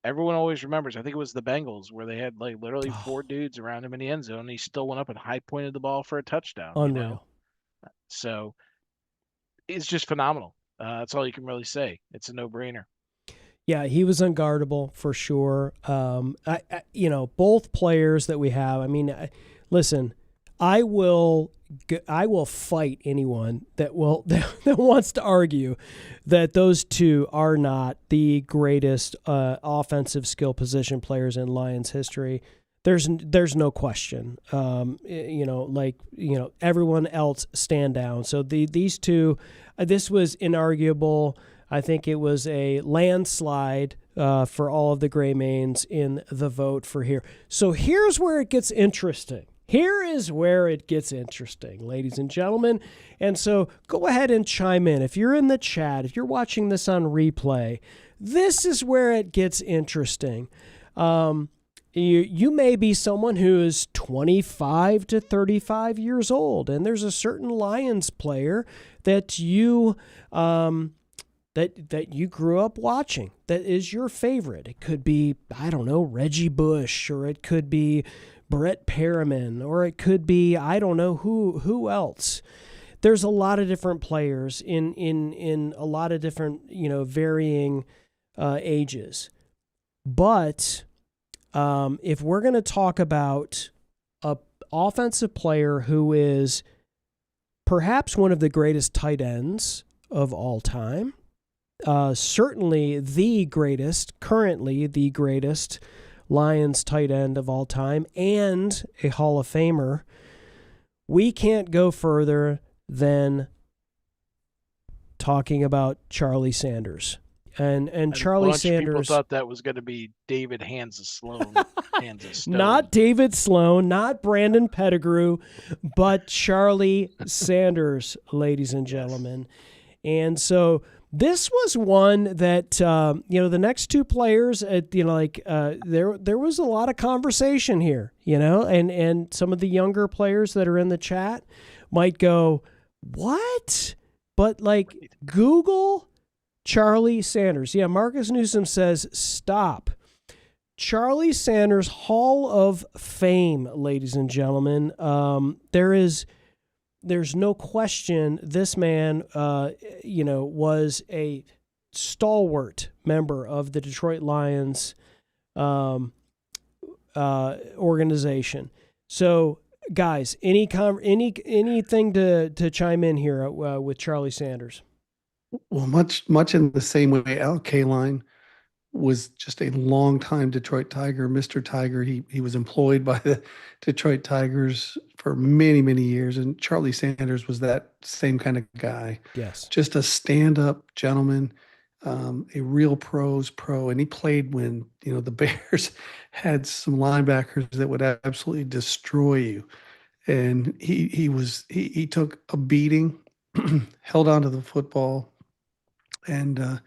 everyone always remembers, I think it was the Bengals where they had like literally 4 dudes around him in the end zone. And he still went up and high pointed the ball for a touchdown. Unreal. So it's just phenomenal. That's all you can really say. It's a no-brainer. Yeah, he was unguardable for sure. Both players that we have. I mean, listen, I will fight anyone that wants to argue that those two are not the greatest offensive skill position players in Lions history. There's no question. Everyone else stand down. So these two, this was inarguable. I think it was a landslide for all of the Gray Mains in the vote for here. So here's where it gets interesting. Here is where it gets interesting, ladies and gentlemen. And so go ahead and chime in. If you're in the chat, if you're watching this on replay, this is where it gets interesting. You may be someone who is 25 to 35 years old, and there's a certain Lions player that you that you grew up watching that is your favorite. It could be, I don't know, Reggie Bush, or it could be Brett Perriman, or it could be, I don't know who else. There's a lot of different players in a lot of different, varying ages. But if we're going to talk about an offensive player who is perhaps one of the greatest tight ends of all time, certainly currently the greatest Lions tight end of all time, and a Hall of Famer, we can't go further than talking about Charlie Sanders. And Charlie Sanders. People thought that was going to be David Hands of Sloan. Not David Sloan, not Brandon Pettigrew, but Charlie Sanders, ladies and gentlemen. And so this was one that the next two players, there was a lot of conversation here, and some of the younger players that are in the chat might go, "What?" But Google Charlie Sanders. Yeah, Marcus Newsom says, stop. Charlie Sanders Hall of Fame, ladies and gentlemen. There's no question this man, was a stalwart member of the Detroit Lions organization. So, guys, anything to chime in here with Charlie Sanders? Well, much in the same way Al Kaline was just a long-time Detroit Tiger, Mr. Tiger. He was employed by the Detroit Tigers for many, many years. And Charlie Sanders was that same kind of guy. Yes. Just a stand-up gentleman, a real pro's pro. And he played when, the Bears had some linebackers that would absolutely destroy you. And he took a beating, held on to the football, and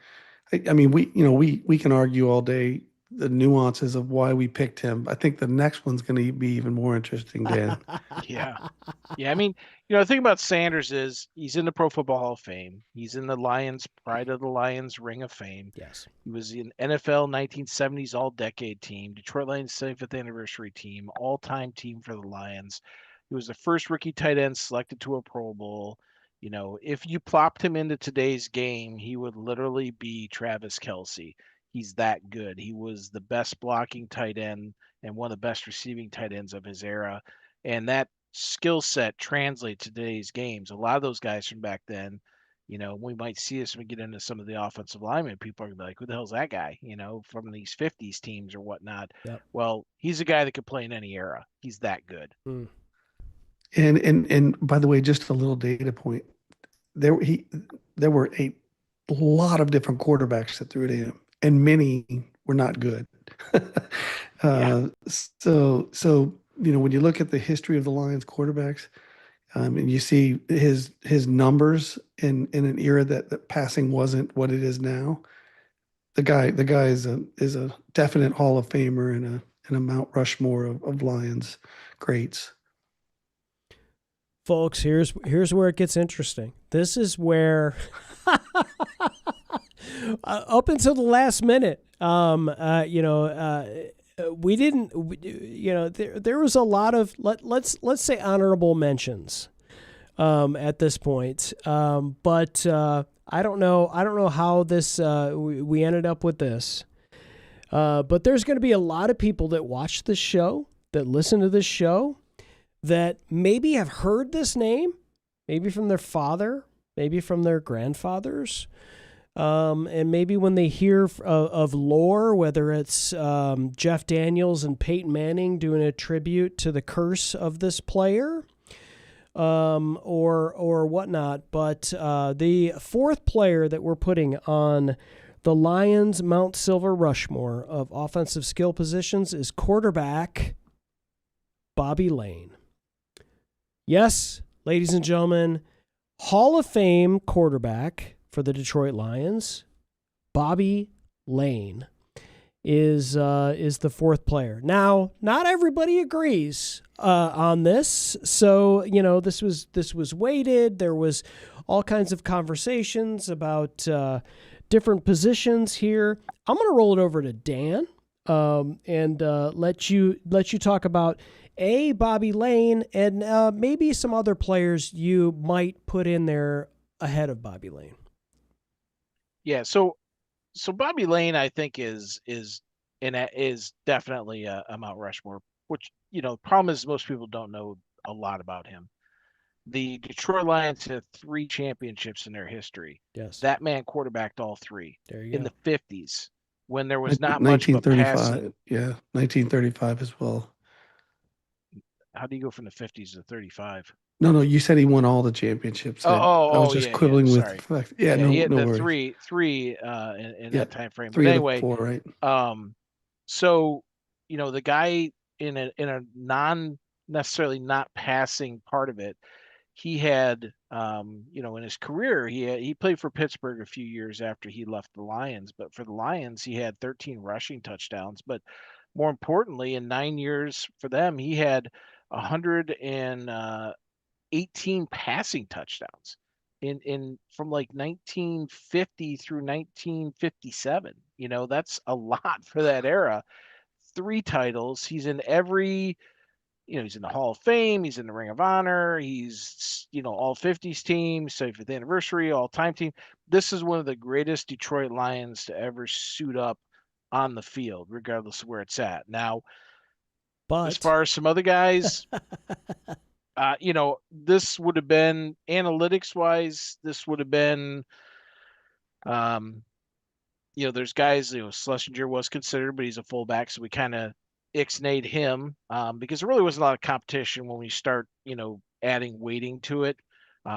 I mean, we can argue all day the nuances of why we picked him. I think the next one's going to be even more interesting, Dan. Yeah. Yeah. I mean, the thing about Sanders is he's in the Pro Football Hall of Fame. He's in the Lions, Pride of the Lions Ring of Fame. Yes. He was in NFL 1970s All-Decade Team, Detroit Lions 75th Anniversary Team, All-Time Team for the Lions. He was the first rookie tight end selected to a Pro Bowl. If you plopped him into today's game, he would literally be Travis Kelce. He's that good. He was the best blocking tight end and one of the best receiving tight ends of his era. And that skill set translates to today's games. A lot of those guys from back then, we might see this when we get into some of the offensive linemen. People are going to be like, who the hell's that guy, from these 50s teams or whatnot. Yep. Well, he's a guy that could play in any era. He's that good. Mm. And by the way, just a little data point. There were a lot of different quarterbacks that threw to him, and many were not good. Yeah. So when you look at the history of the Lions quarterbacks, and you see his numbers in an era that passing wasn't what it is now, the guy is a definite Hall of Famer and a Mount Rushmore of Lions greats. Folks, here's where it gets interesting. This is where, up until the last minute, we didn't, there was a lot of let's say honorable mentions, at this point, but I don't know how this we ended up with this, but there's going to be a lot of people that watch this show, that listen to this show, that maybe have heard this name, maybe from their father, maybe from their grandfathers, and maybe when they hear of lore, whether it's Jeff Daniels and Peyton Manning doing a tribute to the curse of this player, or whatnot. But the fourth player that we're putting on the Lions Mount SilverRushmore of offensive skill positions is quarterback Bobby Lane. Yes, ladies and gentlemen, Hall of Fame quarterback for the Detroit Lions, Bobby Lane, is the fourth player. Now, not everybody agrees on this, so this was weighted. There was all kinds of conversations about different positions here. I'm going to roll it over to Dan and let you talk about Bobby Lane, and maybe some other players you might put in there ahead of Bobby Lane. Yeah, so Bobby Lane, I think, is definitely a Mount Rushmore. Which the problem is most people don't know a lot about him. The Detroit Lions had 3 championships in their history. Yes, that man quarterbacked all 3 in the 50s when there was not much of a passing. Yeah, 1935 as well. How do you go from the 50s to 35? No, you said he won all the championships. I was just quibbling with the fact. Yeah, he had no the worries. three in that time frame. 3 but of anyway, the 4, right? So the guy in a non necessarily not passing part of it, he had in his career he played for Pittsburgh a few years after he left the Lions, but for the Lions he had 13 rushing touchdowns. But more importantly, in 9 years for them, he had 118 passing touchdowns in from like 1950 through 1957. That's a lot for that era. 3 titles. He's in every, he's in the Hall of Fame. He's in the Ring of Honor. He's, all 50s teams, 75th anniversary, all-time team. This is one of the greatest Detroit Lions to ever suit up on the field, regardless of where it's at. Now, but as far as some other guys, this would have been, analytics-wise, this would have been there's guys, Schlesinger was considered, but he's a fullback, so we kind of ixnayed him because there really wasn't a lot of competition when we start, adding weighting to it.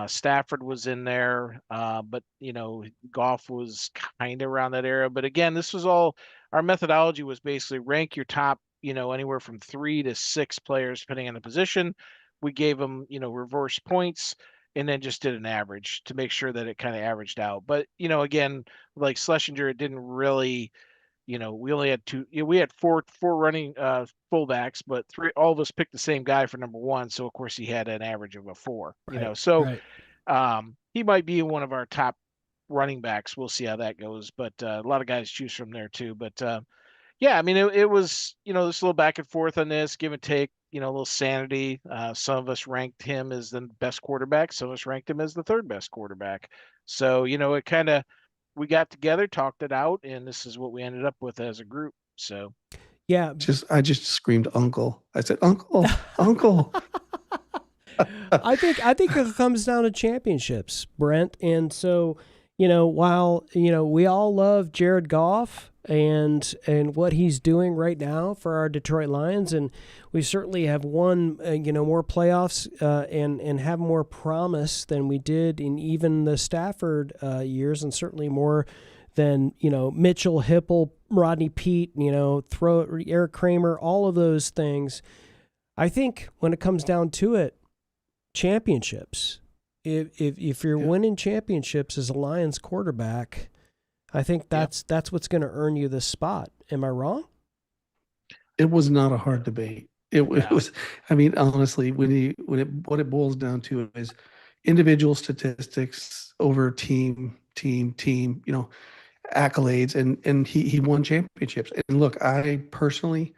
Stafford was in there, but Goff was kind of around that era. But again, this was all our methodology was basically rank your top, anywhere from 3 to 6 players depending on the position. We gave them, reverse points, and then just did an average to make sure that it kind of averaged out. But again, like Schlesinger, it didn't really. We only had two. We had four running fullbacks, but all of us picked the same guy for number 1. So of course he had an average of a 4. Right, So right. he might be one of our top running backs. We'll see how that goes. But a lot of guys choose from there too. But yeah, I mean it was this little back and forth on this, give and take. A little sanity. Some of us ranked him as the best quarterback. Some of us ranked him as the 3rd best quarterback. So it kind of. We got together, talked it out, and this is what we ended up with as a group. So, yeah, I just screamed, "Uncle!" I said, "Uncle, Uncle!" I think it comes down to championships, Brent. And so, while we all love Jared Goff and what he's doing right now for our Detroit Lions, and we certainly have won more playoffs and have more promise than we did in even the Stafford years, and certainly more than Mitchell, Hipple, Rodney Peete, Eric Kramer, all of those things. I think when it comes down to it, championships. If you're winning championships as a Lions quarterback, I think that's what's going to earn you this spot. Am I wrong? It was not a hard debate. It was. I mean, honestly, what it boils down to is individual statistics over team. Accolades, and he won championships. And look, I personally,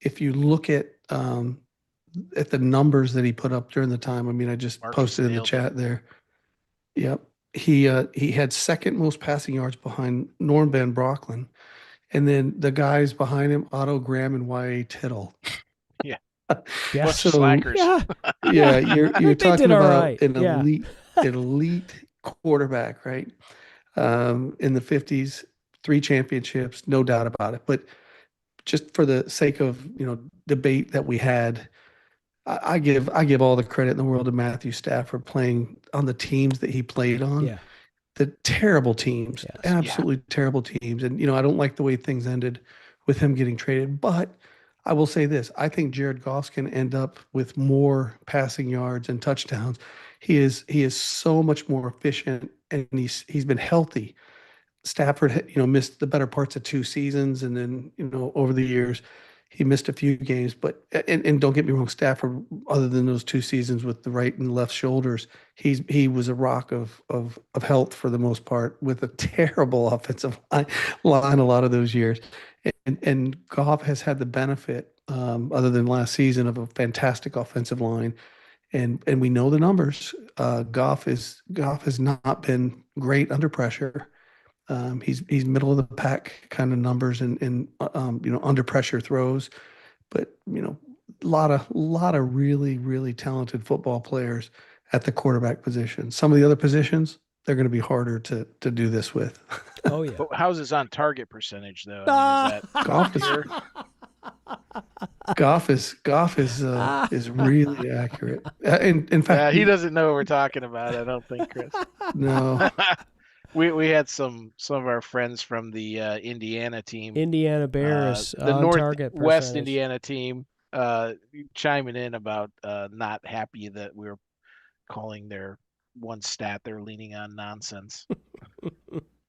if you look at the numbers that he put up during the time, I mean, I just posted in the chat there. Yep. He had second most passing yards behind Norm Van Brocklin. And then the guys behind him, Otto Graham and Y.A. Tittle. Yeah. Yeah. So, slackers. Yeah, you're talking about an elite quarterback, right? In the 50s, 3 championships, no doubt about it. But just for the sake of, debate that we had, I give all the credit in the world to Matthew Stafford playing on the teams that he played on. Yeah. The terrible teams, Yes. absolutely terrible teams. And, I don't like the way things ended with him getting traded. But I will say this. I think Jared Goff's can end up with more passing yards and touchdowns. He is so much more efficient, and he's been healthy. Stafford, missed the better parts of 2 seasons, and then, over the years, he missed a few games. But and don't get me wrong, Stafford, other than those 2 seasons with the right and left shoulders, he was a rock of health for the most part, with a terrible offensive line a lot of those years. And Goff has had the benefit, other than last season, of a fantastic offensive line. And we know the numbers. Goff has not been great under pressure. He's middle of the pack kind of numbers and under pressure throws, but a lot of really, really talented football players at the quarterback position. Some of the other positions, they're going to be harder to do this with. Oh yeah. But how's his on target percentage though? I mean, Goff is really accurate. In fact, he doesn't know what we're talking about. I don't think, Chris. No. We had some of our friends from the Indiana team, Indiana Bears, the Northwest Indiana team, chiming in about not happy that we were calling their one stat they're leaning on nonsense.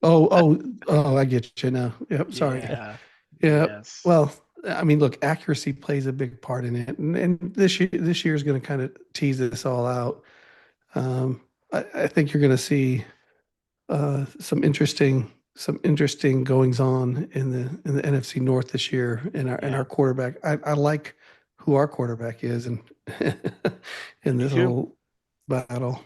I get you now. Yep, sorry. Yeah. Yes. Well, I mean, look, accuracy plays a big part in it, and this year is going to kind of tease this all out. I think you're going to see some interesting goings on in the NFC North this year in our quarterback. I like who our quarterback is, and in this whole battle.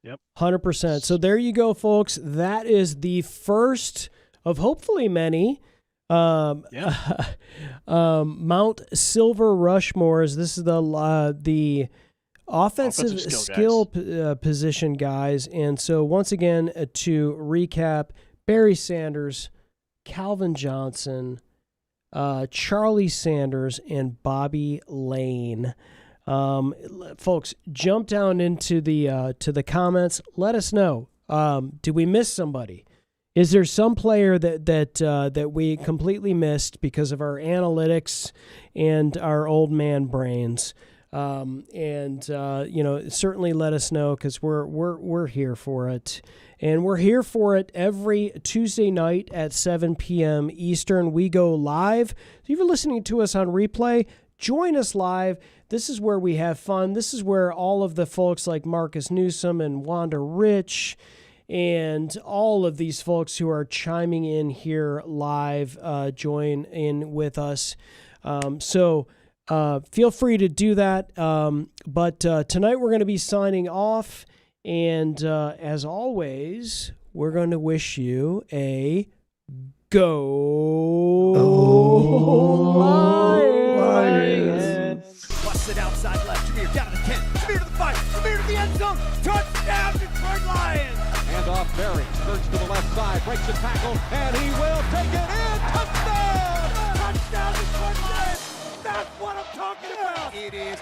Yep. 100%. So there you go, folks. That is the first of hopefully many Mount SilverRushmores. This is the offensive skill position guys. And so once again, to recap, Barry Sanders, Calvin Johnson, Charlie Sanders, and Bobby Lane. Folks, jump down into the to the comments. Let us know. Did we miss somebody? Is there some player that we completely missed because of our analytics and our old man brains? Certainly let us know, because we're here for it. And we're here for it every Tuesday night at 7 p.m. Eastern. We go live. If you're listening to us on replay, join us live. This is where we have fun. This is where all of the folks like Marcus Newsom and Wanda Rich and all of these folks who are chiming in here live join in with us. So feel free to do that. But tonight we're going to be signing off. And as always, we're going to wish you a go Lions. Bust it outside left. Jameer down to the 10. Jameer to the 5. Jameer to the end zone. Touchdown, Detroit Lions. Hand off Berry. Skirts to the left side. Breaks the tackle. And he will take it in. Touchdown! Touchdown, Detroit Lions. That's what I'm talking about. It is